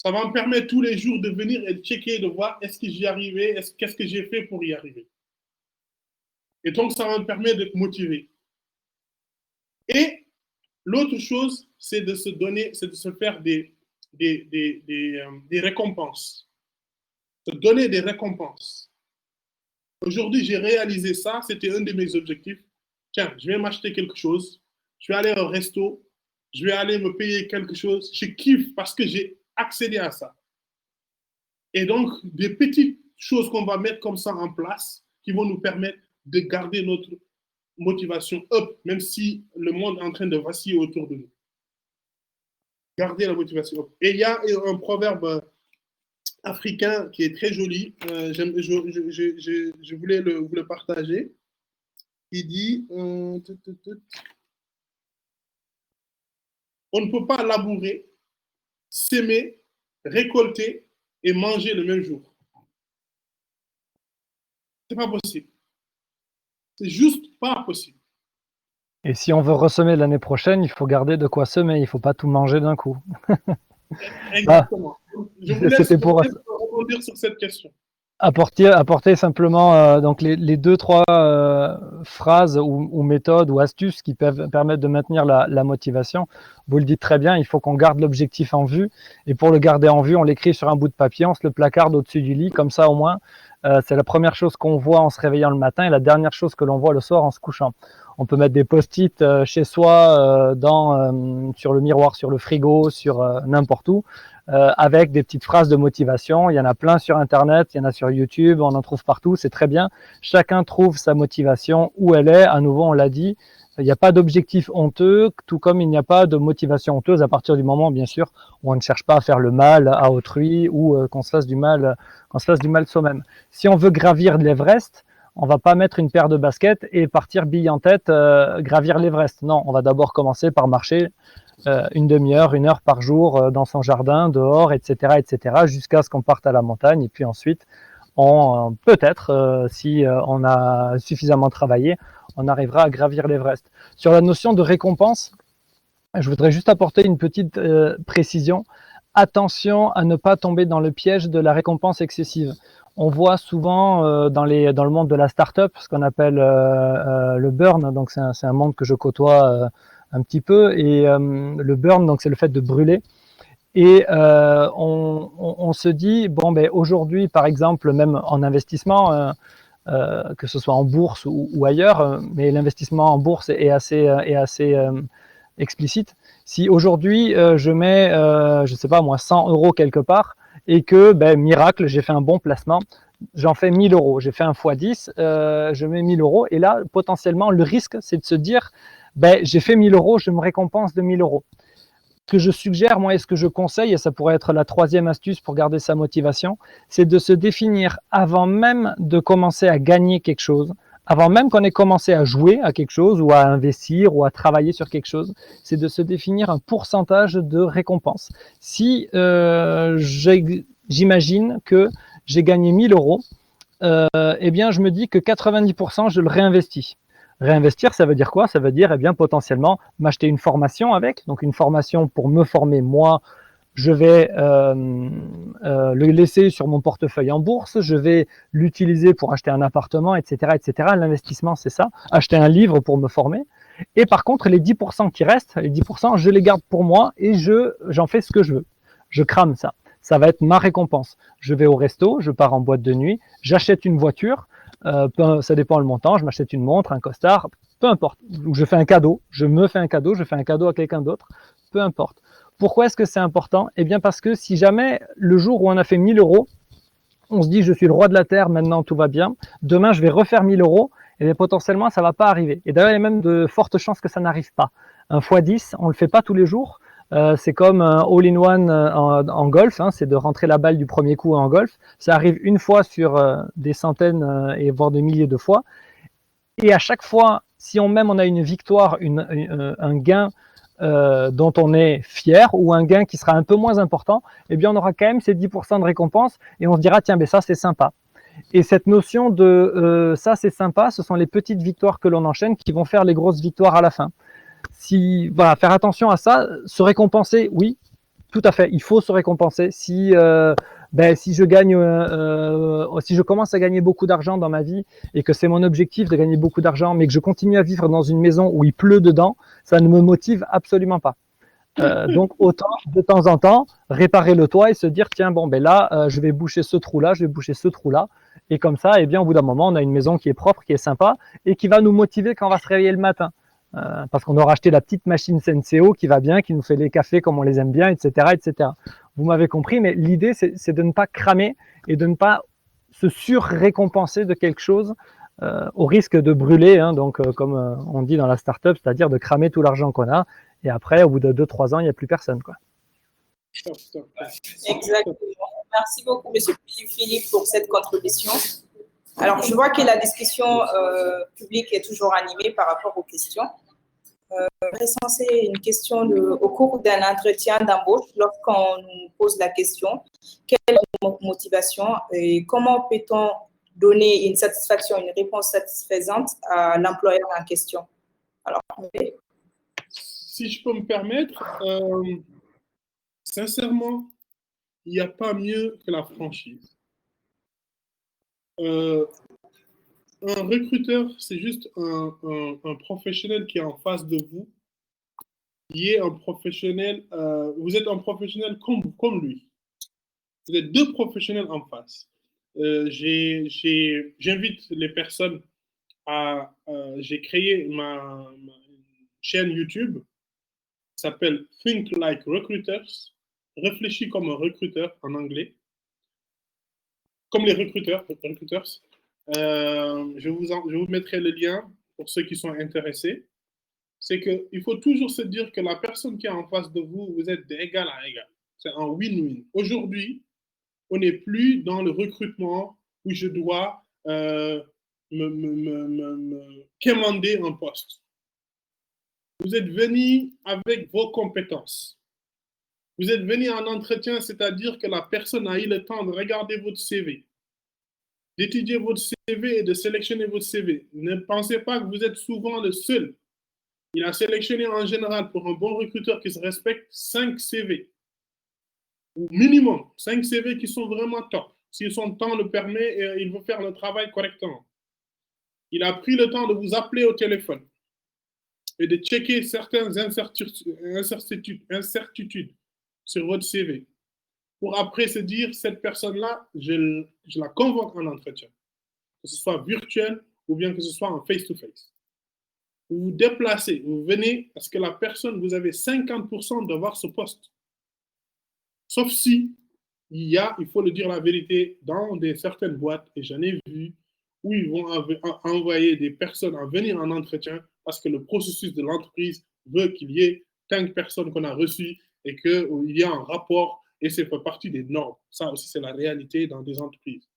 B: Ça va me permettre tous les jours de venir et de checker, de voir est-ce que j'y arrivais, qu'est-ce que j'ai fait pour y arriver. Et donc, ça va me permettre d'être motivé. Et l'autre chose, c'est de se donner, c'est de se faire des récompenses. Se donner des récompenses. Aujourd'hui, j'ai réalisé ça, c'était un de mes objectifs. Tiens, je vais m'acheter quelque chose, je vais aller au resto, je vais aller me payer quelque chose. Je kiffe parce que j'ai accédé à ça. Et donc, des petites choses qu'on va mettre comme ça en place qui vont nous permettre de garder notre motivation up, même si le monde est en train de vaciller autour de nous. Garder la motivation up. Et il y a un proverbe africain qui est très joli. Je voulais vous le partager. Il dit on ne peut pas labourer, s'aimer, récolter et manger le même jour. C'est pas possible. C'est juste pas possible.
D: Et si on veut ressemer l'année prochaine, il faut garder de quoi semer. Il ne faut pas tout manger d'un coup.
B: Exactement. Je vous laisse
D: pour
B: rebondir sur cette question.
D: Apporter simplement donc les deux, trois phrases ou méthodes ou astuces qui peuvent permettre de maintenir la motivation. Vous le dites très bien, il faut qu'on garde l'objectif en vue. Et pour le garder en vue, on l'écrit sur un bout de papier, on se le placarde au-dessus du lit. Comme ça, au moins, c'est la première chose qu'on voit en se réveillant le matin et la dernière chose que l'on voit le soir en se couchant. On peut mettre des post-it chez soi, sur le miroir, sur le frigo, sur n'importe où. Avec des petites phrases de motivation. Il y en a plein sur Internet, il y en a sur YouTube, on en trouve partout, c'est très bien. Chacun trouve sa motivation où elle est. À nouveau, on l'a dit, il n'y a pas d'objectif honteux, tout comme il n'y a pas de motivation honteuse à partir du moment, bien sûr, où on ne cherche pas à faire le mal à autrui ou qu'on se fasse du mal soi-même. Si on veut gravir l'Everest, on va pas mettre une paire de baskets et partir bille en tête gravir l'Everest. Non, on va d'abord commencer par marcher une demi-heure, 1 heure par jour dans son jardin, dehors, etc., jusqu'à ce qu'on parte à la montagne. Et puis ensuite, peut-être, si on a suffisamment travaillé, on arrivera à gravir l'Everest. Sur la notion de récompense, je voudrais juste apporter une petite précision. Attention à ne pas tomber dans le piège de la récompense excessive. On voit souvent dans le monde de la start-up ce qu'on appelle le burn. Donc c'est un monde que je côtoie un petit peu. Et le burn, donc c'est le fait de brûler. Et on se dit, bon, ben, aujourd'hui, par exemple, même en investissement, que ce soit en bourse ou ailleurs, mais l'investissement en bourse est assez explicite. Si aujourd'hui, je mets, je sais pas moi, 100 € quelque part, et que, ben, miracle, j'ai fait un bon placement, j'en fais 1 000 €. J'ai fait un x10, je mets 1 000 €. Et là, potentiellement, le risque, c'est de se dire, ben, j'ai fait 1 000 €, je me récompense de 1 000 €. Ce que je suggère, moi, et ce que je conseille, et ça pourrait être la troisième astuce pour garder sa motivation, c'est de se définir avant même de commencer à gagner quelque chose, avant même qu'on ait commencé à jouer à quelque chose ou à investir ou à travailler sur quelque chose, c'est de se définir un pourcentage de récompense. Si j'imagine que j'ai gagné 1 000 €, eh bien, je me dis que 90%, je le réinvestis. Réinvestir, ça veut dire quoi? Ça veut dire, eh bien, potentiellement m'acheter une formation avec, donc une formation pour me former moi. Je vais le laisser sur mon portefeuille en bourse, je vais l'utiliser pour acheter un appartement, etc., etc. L'investissement, c'est ça. Acheter un livre pour me former. Et par contre, les 10% qui restent, les 10%, je les garde pour moi et j'en fais ce que je veux. Je crame ça. Ça va être ma récompense. Je vais au resto, je pars en boîte de nuit, j'achète une voiture. Ça dépend le montant, je m'achète une montre, un costard, peu importe. Ou je fais un cadeau, je me fais un cadeau, je fais un cadeau à quelqu'un d'autre, peu importe. Pourquoi est-ce que c'est important? Eh bien parce que si jamais le jour où on a fait 1 000 €, on se dit je suis le roi de la terre, maintenant tout va bien, demain je vais refaire 1 000 €, et bien potentiellement ça ne va pas arriver. Et d'ailleurs il y a même de fortes chances que ça n'arrive pas. Un x10, on ne le fait pas tous les jours. C'est comme un all-in-one en golf, hein, c'est de rentrer la balle du premier coup en golf. Ça arrive une fois sur des centaines et voire des milliers de fois. Et à chaque fois, si on a une victoire, un gain dont on est fier ou un gain qui sera un peu moins important, eh bien on aura quand même ces 10% de récompense et on se dira tiens, ben ça c'est sympa. Et cette notion de ça c'est sympa, ce sont les petites victoires que l'on enchaîne qui vont faire les grosses victoires à la fin. Voilà, faire attention à ça, se récompenser, oui, tout à fait, il faut se récompenser. Si je commence à gagner beaucoup d'argent dans ma vie et que c'est mon objectif de gagner beaucoup d'argent, mais que je continue à vivre dans une maison où il pleut dedans, ça ne me motive absolument pas. Donc autant de temps en temps réparer le toit et se dire tiens bon ben là je vais boucher ce trou-là, je vais boucher ce trou-là, et comme ça, eh bien au bout d'un moment on a une maison qui est propre, qui est sympa et qui va nous motiver quand on va se réveiller le matin. Parce qu'on aura acheté la petite machine Senseo qui va bien, qui nous fait les cafés comme on les aime bien, etc., etc. Vous m'avez compris, mais l'idée, c'est de ne pas cramer et de ne pas se sur-récompenser de quelque chose au risque de brûler, hein, donc comme on dit dans la start-up, c'est-à-dire de cramer tout l'argent qu'on a, et après, au bout de 2-3 ans, il n'y a plus personne, quoi.
A: Exactement. Merci beaucoup, M. Philippe, pour cette contribution. Alors, je vois que la discussion publique est toujours animée par rapport aux questions. Recenser une question au cours d'un entretien d'embauche, lorsqu'on nous pose la question, quelle est notre motivation et comment peut-on donner une satisfaction, une réponse satisfaisante à l'employeur en question? Alors,
B: si je peux me permettre, sincèrement, il n'y a pas mieux que la franchise. un recruteur, c'est juste un professionnel qui est en face de vous, qui est un professionnel, vous êtes un professionnel comme lui. Vous êtes deux professionnels en face. J'invite les personnes à... j'ai créé ma chaîne YouTube qui s'appelle Think Like Recruiters, réfléchis comme un recruteur en anglais, comme les recruteurs. Je vous mettrai le lien pour ceux qui sont intéressés. C'est qu'il faut toujours se dire que la personne qui est en face de vous, vous êtes d'égal à égal. C'est un win-win. Aujourd'hui, on n'est plus dans le recrutement où je dois quémander un poste. Vous êtes venu avec vos compétences. Vous êtes venu en entretien, c'est-à-dire que la personne a eu le temps de regarder votre CV, d'étudier votre CV et de sélectionner votre CV. Ne pensez pas que vous êtes souvent le seul. Il a sélectionné en général pour un bon recruteur qui se respecte 5 CV. Ou minimum 5 CV qui sont vraiment top. Si son temps le permet, il veut faire le travail correctement. Il a pris le temps de vous appeler au téléphone et de checker certaines incertitudes sur votre CV pour après se dire, cette personne-là, je la convoque en entretien, que ce soit virtuel ou bien que ce soit en face-to-face. Vous vous déplacez, vous venez parce que la personne, vous avez 50% d'avoir ce poste. Sauf si il faut le dire la vérité, dans certaines boîtes, et j'en ai vu, où ils vont envoyer des personnes à venir en entretien parce que le processus de l'entreprise veut qu'il y ait tant de personnes qu'on a reçues et qu'il y a un rapport et c'est fait partie des normes. Ça aussi, c'est la réalité dans des entreprises.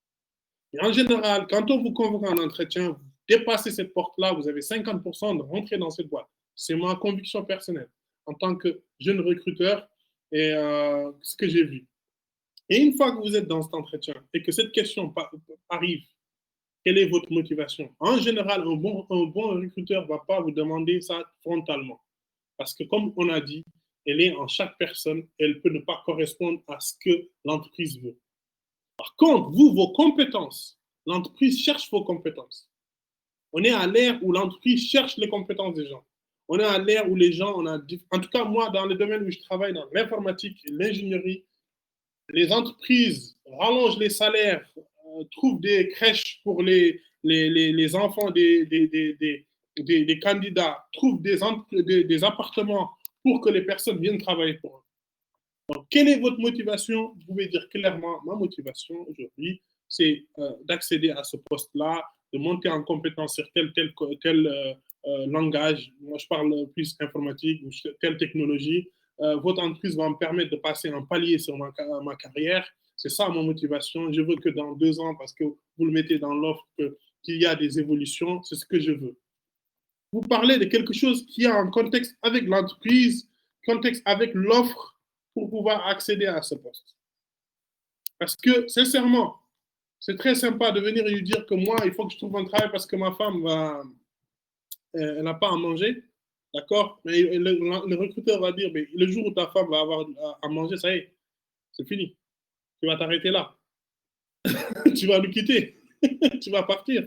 B: Et en général, quand on vous convoque en entretien, vous dépassez cette porte-là, vous avez 50% de rentrer dans cette boîte. C'est ma conviction personnelle en tant que jeune recruteur et ce que j'ai vu. Et une fois que vous êtes dans cet entretien et que cette question arrive, quelle est votre motivation? En général, un bon recruteur ne va pas vous demander ça frontalement. Parce que comme on a dit, elle est en chaque personne, elle peut ne pas correspondre à ce que l'entreprise veut. Par contre, vous, vos compétences, l'entreprise cherche vos compétences. On est à l'ère où l'entreprise cherche les compétences des gens. On est à l'ère où les gens, en tout cas moi, dans le domaine où je travaille, dans l'informatique et l'ingénierie, les entreprises rallongent les salaires, trouvent des crèches pour les enfants des candidats, trouvent des appartements pour que les personnes viennent travailler pour eux. Donc, quelle est votre motivation? Vous pouvez dire clairement, ma motivation aujourd'hui, c'est d'accéder à ce poste-là, de monter en compétence sur tel langage. Moi, je parle plus informatique ou telle technologie. Votre entreprise va me permettre de passer un palier sur ma carrière. C'est ça mon motivation. Je veux que dans 2 ans, parce que vous le mettez dans l'offre, qu'il y a des évolutions, c'est ce que je veux. Vous parlez de quelque chose qui a un contexte avec l'entreprise, contexte avec l'offre pour pouvoir accéder à ce poste. Parce que, sincèrement, c'est très sympa de venir lui dire que moi, il faut que je trouve un travail parce que ma femme elle n'a pas à manger. D'accord? Mais le recruteur va dire, mais le jour où ta femme va avoir à manger, ça y est, c'est fini. Tu vas t'arrêter là. Tu vas nous quitter. Tu vas partir.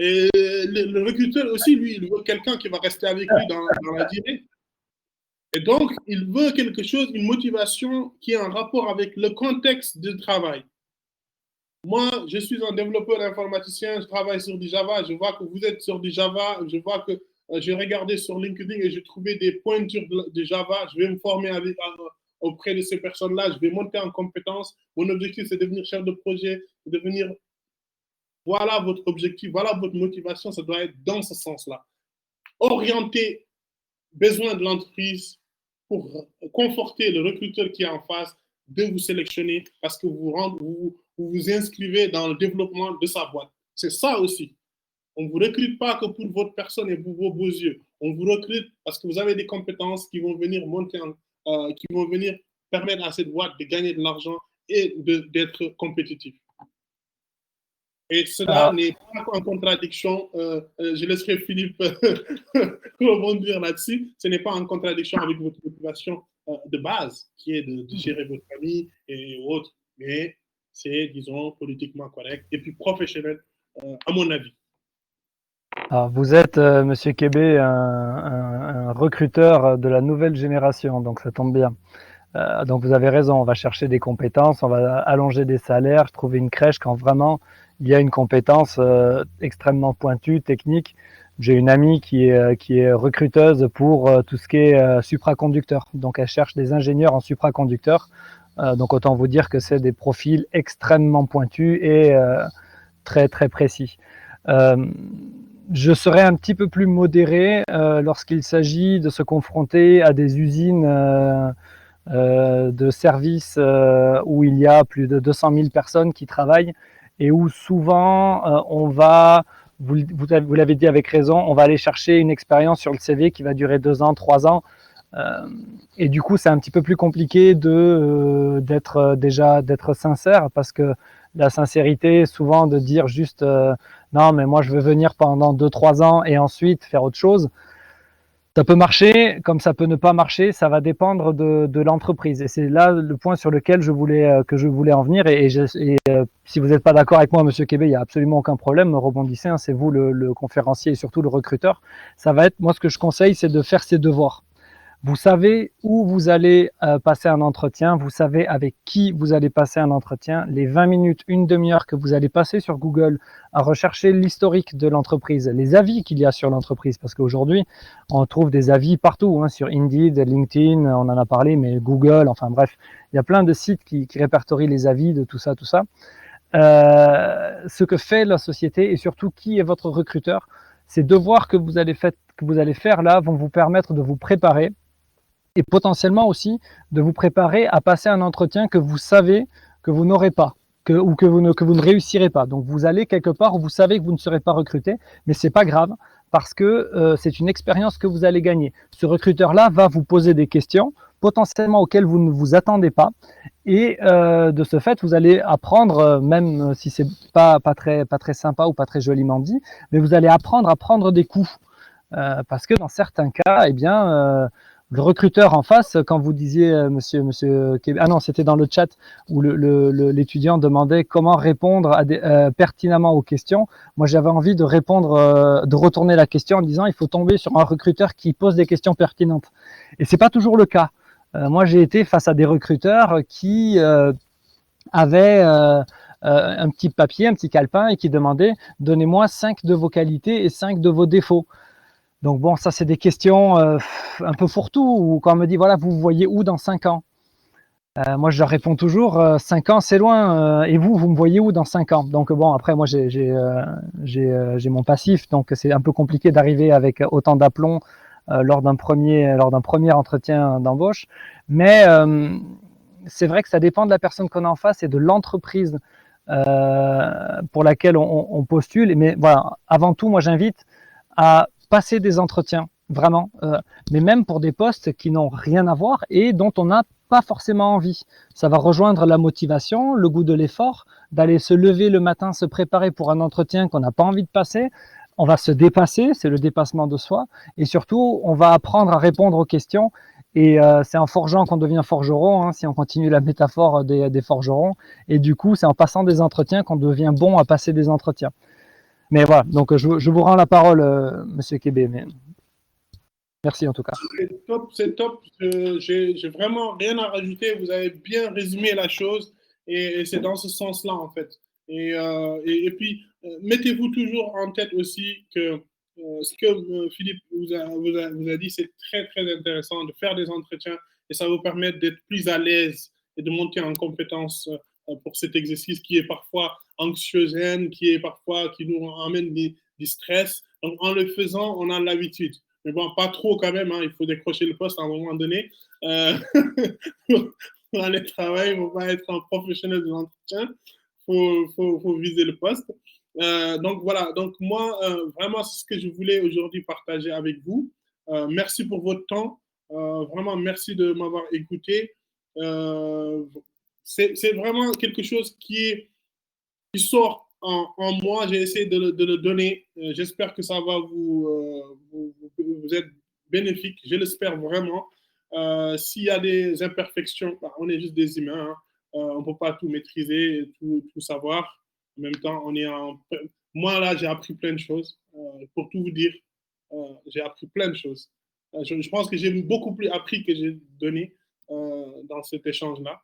B: Et le recruteur aussi, lui, il veut quelqu'un qui va rester avec lui dans la durée. Et donc, il veut quelque chose, une motivation qui est en rapport avec le contexte du travail. Moi, je suis un développeur informaticien, je travaille sur du Java, je vois que vous êtes sur du Java, je vois que j'ai regardé sur LinkedIn et j'ai trouvé des pointures de Java, je vais me former auprès de ces personnes-là, je vais monter en compétences. Mon objectif, c'est de devenir chef de projet, devenir... Voilà votre objectif, voilà votre motivation, ça doit être dans ce sens-là. Orienter besoin de l'entreprise pour conforter le recruteur qui est en face de vous sélectionner parce que vous vous inscrivez dans le développement de sa boîte. C'est ça aussi. On ne vous recrute pas que pour votre personne et pour vos beaux yeux. On vous recrute parce que vous avez des compétences qui vont venir qui vont venir permettre à cette boîte de gagner de l'argent et d'être compétitif. Et cela n'est pas en contradiction, je laisserai Philippe rebondir là-dessus, ce n'est pas en contradiction avec votre motivation de base, qui est de gérer votre famille et autres. Mais c'est, disons, politiquement correct et puis professionnel, à mon avis.
D: Alors, vous êtes, Monsieur Kébé, un recruteur de la nouvelle génération, donc ça tombe bien. Donc vous avez raison, on va chercher des compétences, on va allonger des salaires, trouver une crèche quand vraiment il y a une compétence extrêmement pointue, technique. J'ai une amie qui est recruteuse pour tout ce qui est supraconducteur. Donc elle cherche des ingénieurs en supraconducteur. Donc autant vous dire que c'est des profils extrêmement pointus et très très précis. Je serais un petit peu plus modéré lorsqu'il s'agit de se confronter à des usines de services où il y a plus de 200 000 personnes qui travaillent et où souvent on va, vous l'avez dit avec raison, on va aller chercher une expérience sur le CV qui va durer 2 ans, 3 ans. Et du coup, c'est un petit peu plus compliqué d'être sincère parce que la sincérité, souvent de dire juste non, mais moi je veux venir pendant 2-3 ans et ensuite faire autre chose. Ça peut marcher, comme ça peut ne pas marcher, ça va dépendre de l'entreprise. Et c'est là le point sur lequel je voulais en venir. Si vous n'êtes pas d'accord avec moi, Monsieur Kébé, il n'y a absolument aucun problème, rebondissez, hein, c'est vous le conférencier et surtout le recruteur. Ça va être, moi ce que je conseille, c'est de faire ses devoirs. Vous savez où vous allez passer un entretien, vous savez avec qui vous allez passer un entretien, les 20 minutes, une demi-heure que vous allez passer sur Google à rechercher l'historique de l'entreprise, les avis qu'il y a sur l'entreprise, parce qu'aujourd'hui, on trouve des avis partout, hein, sur Indeed, LinkedIn, on en a parlé, mais Google, enfin bref, il y a plein de sites qui répertorient les avis de tout ça, tout ça. Ce que fait la société et surtout qui est votre recruteur, ces devoirs que vous allez faire là vont vous permettre de vous préparer et potentiellement aussi de vous préparer à passer un entretien que vous savez que vous n'aurez pas, que vous ne réussirez pas. Donc vous allez quelque part où vous savez que vous ne serez pas recruté, mais c'est pas grave parce que c'est une expérience que vous allez gagner. Ce recruteur-là va vous poser des questions potentiellement auxquelles vous ne vous attendez pas, et de ce fait, vous allez apprendre, même si c'est pas très sympa ou pas très joliment dit, mais vous allez apprendre à prendre des coups. Parce que dans certains cas, eh bien, le recruteur en face, quand vous disiez, monsieur ah non, c'était dans le chat où l'étudiant demandait comment répondre pertinemment aux questions. Moi, j'avais envie de répondre, de retourner la question en disant il faut tomber sur un recruteur qui pose des questions pertinentes. Et c'est pas toujours le cas. Moi, j'ai été face à des recruteurs qui avaient un petit papier, un petit calepin et qui demandaient donnez-moi 5 de vos qualités et 5 de vos défauts. Donc bon, ça c'est des questions un peu fourre-tout, ou quand on me dit voilà, vous voyez où dans 5 ans? Moi je leur réponds toujours 5 ans c'est loin, et vous me voyez où dans 5 ans? Donc bon, après moi j'ai mon passif, donc c'est un peu compliqué d'arriver avec autant d'aplomb lors d'un premier entretien d'embauche, mais c'est vrai que ça dépend de la personne qu'on a en face et de l'entreprise pour laquelle on postule. Mais voilà, avant tout, moi j'invite à passer des entretiens, vraiment, mais même pour des postes qui n'ont rien à voir et dont on n'a pas forcément envie. Ça va rejoindre la motivation, le goût de l'effort, d'aller se lever le matin, se préparer pour un entretien qu'on n'a pas envie de passer. On va se dépasser, c'est le dépassement de soi, et surtout, on va apprendre à répondre aux questions. Et c'est en forgeant qu'on devient forgeron, hein, si on continue la métaphore des forgerons. Et du coup, c'est en passant des entretiens qu'on devient bon à passer des entretiens. Mais voilà, donc je vous rends la parole, Monsieur Kébé. Mais merci en tout cas.
B: C'est top. J'ai vraiment rien à rajouter. Vous avez bien résumé la chose et c'est dans ce sens-là en fait. Et puis, mettez-vous toujours en tête aussi que ce que Philippe vous a dit, c'est très, très intéressant de faire des entretiens et ça vous permet d'être plus à l'aise et de monter en compétence pour cet exercice qui est parfois anxiogène, qui nous amène du stress. Donc, en le faisant, on a l'habitude. Mais bon, pas trop quand même, hein, il faut décrocher le poste à un moment donné. Pour aller travailler, il ne faut pas être un professionnel de l'entretien, il faut viser le poste. Donc voilà, donc moi, vraiment, c'est ce que je voulais aujourd'hui partager avec vous. Merci pour votre temps. Vraiment, merci de m'avoir écouté. C'est vraiment quelque chose qui sort en moi. J'ai essayé de le donner. J'espère que ça va vous être bénéfique. Je l'espère vraiment. S'il y a des imperfections, on est juste des humains. Hein. on ne peut pas tout maîtriser, tout savoir. En même temps, moi, là, j'ai appris plein de choses. Pour tout vous dire, j'ai appris plein de choses. Je pense que j'ai beaucoup plus appris que j'ai donné dans cet échange-là.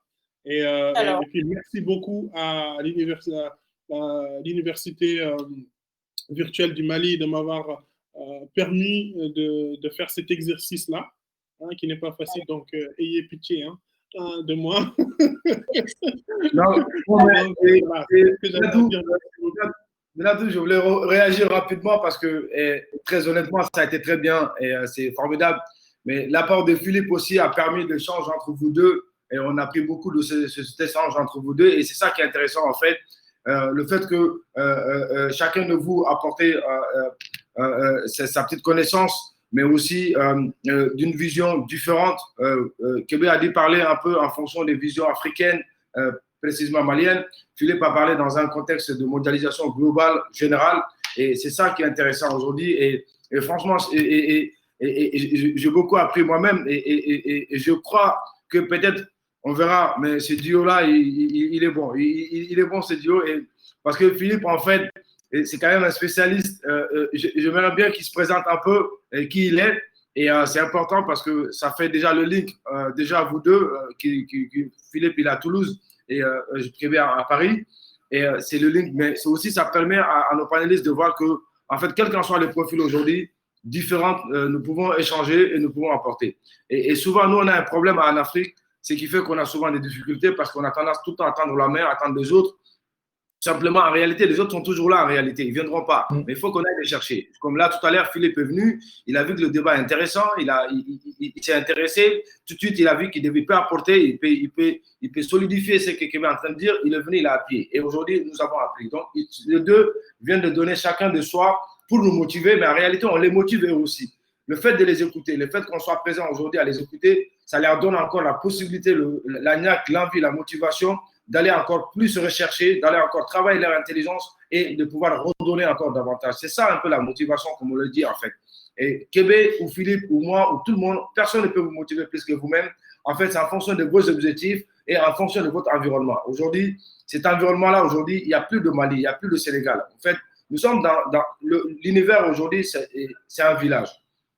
B: Et puis, merci beaucoup à l'université virtuelle du Mali de m'avoir permis de faire cet exercice-là, hein, qui n'est pas facile. Donc, ayez pitié de moi.
C: Non, je voulais réagir rapidement parce que, très honnêtement, ça a été très bien et c'est formidable. Mais l'apport de Philippe aussi a permis l'échange entre vous deux et on a pris beaucoup de cet échange entre vous deux et c'est ça qui est intéressant en fait. Le fait que chacun de vous apportait sa petite connaissance, mais aussi d'une vision différente. Kébé a dit parler un peu en fonction des visions africaines, précisément maliennes. Philippe a parlé dans un contexte de mondialisation globale, générale, et c'est ça qui est intéressant aujourd'hui. Et franchement, j'ai beaucoup appris moi-même, et je crois que peut-être on verra, mais ce duo-là, il est bon. Il est bon, ce duo, parce que Philippe, en fait, c'est quand même un spécialiste. J'aimerais bien qu'il se présente un peu qui il est. Et c'est important parce que ça fait déjà le link, déjà vous deux, Philippe, il est à Toulouse et Kébé à Paris. Et c'est le link, mais aussi, ça permet à nos panélistes de voir que, en fait, quel qu'en soit le profil aujourd'hui, différents, nous pouvons échanger et nous pouvons apporter. Et souvent, nous, on a un problème en Afrique, ce qui fait qu'on a souvent des difficultés parce qu'on a tendance tout le temps à tendre la main, à attendre les autres. Simplement, en réalité, les autres sont toujours là, en réalité. Ils ne viendront pas. Mais il faut qu'on aille les chercher. Comme là, tout à l'heure, Philippe est venu. Il a vu que le débat est intéressant. Il s'est intéressé. Tout de suite, il a vu qu'il peut apporter. Il peut solidifier ce que Kébé est en train de dire. Il est venu, il a appuyé. Et aujourd'hui, nous avons appris. Donc, les deux viennent de donner chacun de soi pour nous motiver. Mais en réalité, on les motive eux aussi. Le fait de les écouter, le fait qu'on soit présent aujourd'hui à les écouter, ça leur donne encore la possibilité, l'envie, la motivation d'aller encore plus se rechercher, d'aller encore travailler leur intelligence et de pouvoir redonner encore davantage. C'est ça un peu la motivation, comme on le dit en fait. Et Kébé ou Philippe ou moi ou tout le monde, personne ne peut vous motiver plus que vous-même. En fait, c'est en fonction de vos objectifs et en fonction de votre environnement. Aujourd'hui, cet environnement-là, aujourd'hui, il n'y a plus de Mali, il n'y a plus de Sénégal. En fait, nous sommes dans l'univers aujourd'hui, c'est un village.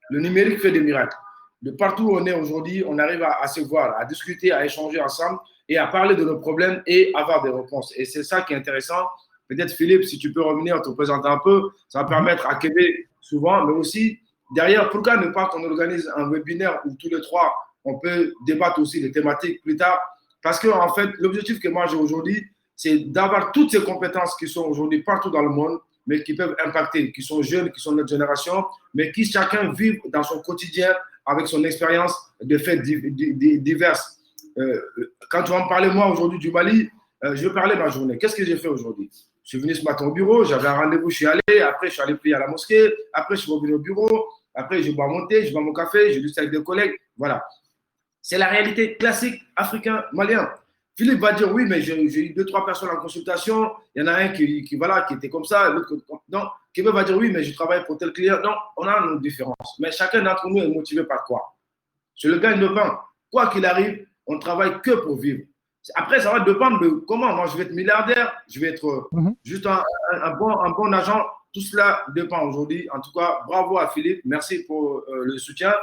C: Le numérique fait des miracles. De partout où on est aujourd'hui, on arrive à se voir, à discuter, à échanger ensemble et à parler de nos problèmes et avoir des réponses. Et c'est ça qui est intéressant. Peut-être, Philippe, si tu peux revenir, te présenter un peu, ça va permettre à Kébé souvent, mais aussi derrière, pourquoi ne pas qu'on organise un webinaire où tous les trois, on peut débattre aussi des thématiques plus tard. Parce que, en fait, l'objectif que moi j'ai aujourd'hui, c'est d'avoir toutes ces compétences qui sont aujourd'hui partout dans le monde, mais qui peuvent impacter, qui sont jeunes, qui sont de notre génération, mais qui chacun vit dans son quotidien avec son expérience de faits divers. Quand tu vas me parler, moi, aujourd'hui du Mali, je vais parler de ma journée. Qu'est-ce que j'ai fait aujourd'hui? Je suis venu ce matin au bureau, j'avais un rendez-vous, je suis allé, après je suis allé prier à la mosquée, après je suis revenu au bureau, après je bois mon thé, je bois mon café, j'ai discuté avec des collègues. Voilà. C'est la réalité classique africain-malien. Philippe va dire oui, mais j'ai eu 2-3 personnes en consultation. Il y en a un qui était comme ça, l'autre non. Kébé va dire oui, mais je travaille pour tel client. Non, on a nos différences. Mais chacun d'entre nous est motivé par quoi? C'est le gagne de pain. Quoi qu'il arrive, on ne travaille que pour vivre. Après, ça va dépendre de comment. Moi, je vais être milliardaire, je vais être juste un bon agent. Tout cela dépend aujourd'hui. En tout cas, bravo à Philippe. Merci pour le soutien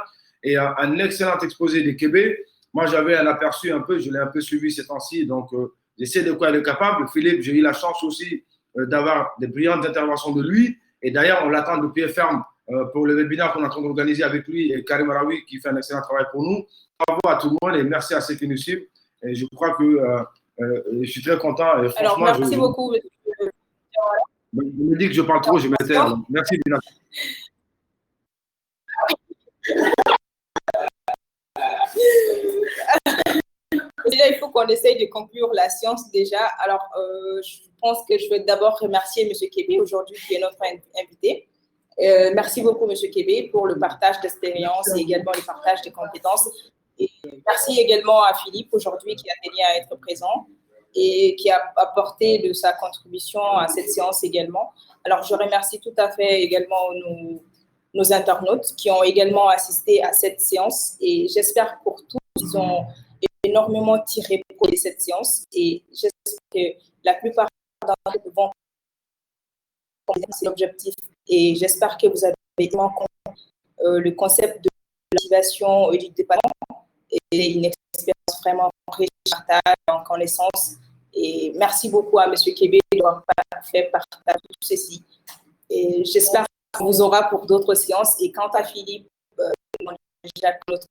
C: et un excellent exposé de Kébé. Moi, j'avais un aperçu un peu, je l'ai un peu suivi ces temps-ci, donc j'essaie de quoi il est capable. Philippe, j'ai eu la chance aussi d'avoir des brillantes interventions de lui. Et d'ailleurs, on l'attend de pied ferme pour le webinaire qu'on est en train d'organiser avec lui et Karim Araoui qui fait un excellent travail pour nous. Bravo à tout le monde et merci à ceux qui nous suivent. Et je crois que je suis très content. Et
A: alors, merci beaucoup.
C: Je me dis que je parle trop, je m'éteins. Merci, Bina.
A: Déjà, il faut qu'on essaye de conclure la séance déjà. Alors, je pense que je vais d'abord remercier M. Kébé aujourd'hui qui est notre invité. Merci beaucoup, M. Kébé, pour le partage d'expérience et également le partage de compétences. Et merci également à Philippe aujourd'hui qui a tenu à être présent et qui a apporté de sa contribution à cette séance également. Alors, je remercie tout à fait également nos internautes qui ont également assisté à cette séance et j'espère pour tous qu'ils ont énormément tiré profit de cette séance et j'espère que la plupart d'entre vous vont comprendre l'objectif et j'espère que vous avez vraiment compris le concept de motivation du département et une expérience vraiment riche en connaissances. Et merci beaucoup à M. Kébé d'avoir fait partager tout ceci. Et j'espère qu'on vous aura pour d'autres séances. Et quant à Philippe, Jacques, notre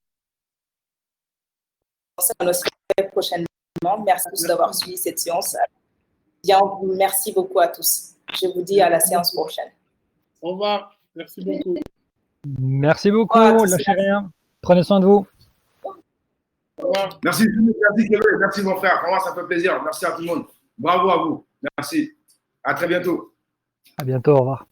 A: prochainement. Merci à tous d'avoir suivi cette séance. Bien, merci beaucoup à tous. Je vous dis à la séance prochaine.
B: Au revoir. Merci beaucoup.
D: Merci beaucoup. Lâchez rien. Prenez soin de vous.
B: Au revoir.
C: Merci, merci mon frère. Vraiment, ça fait plaisir. Merci à tout le monde. Bravo à vous. Merci. À très bientôt.
D: À bientôt. Au revoir.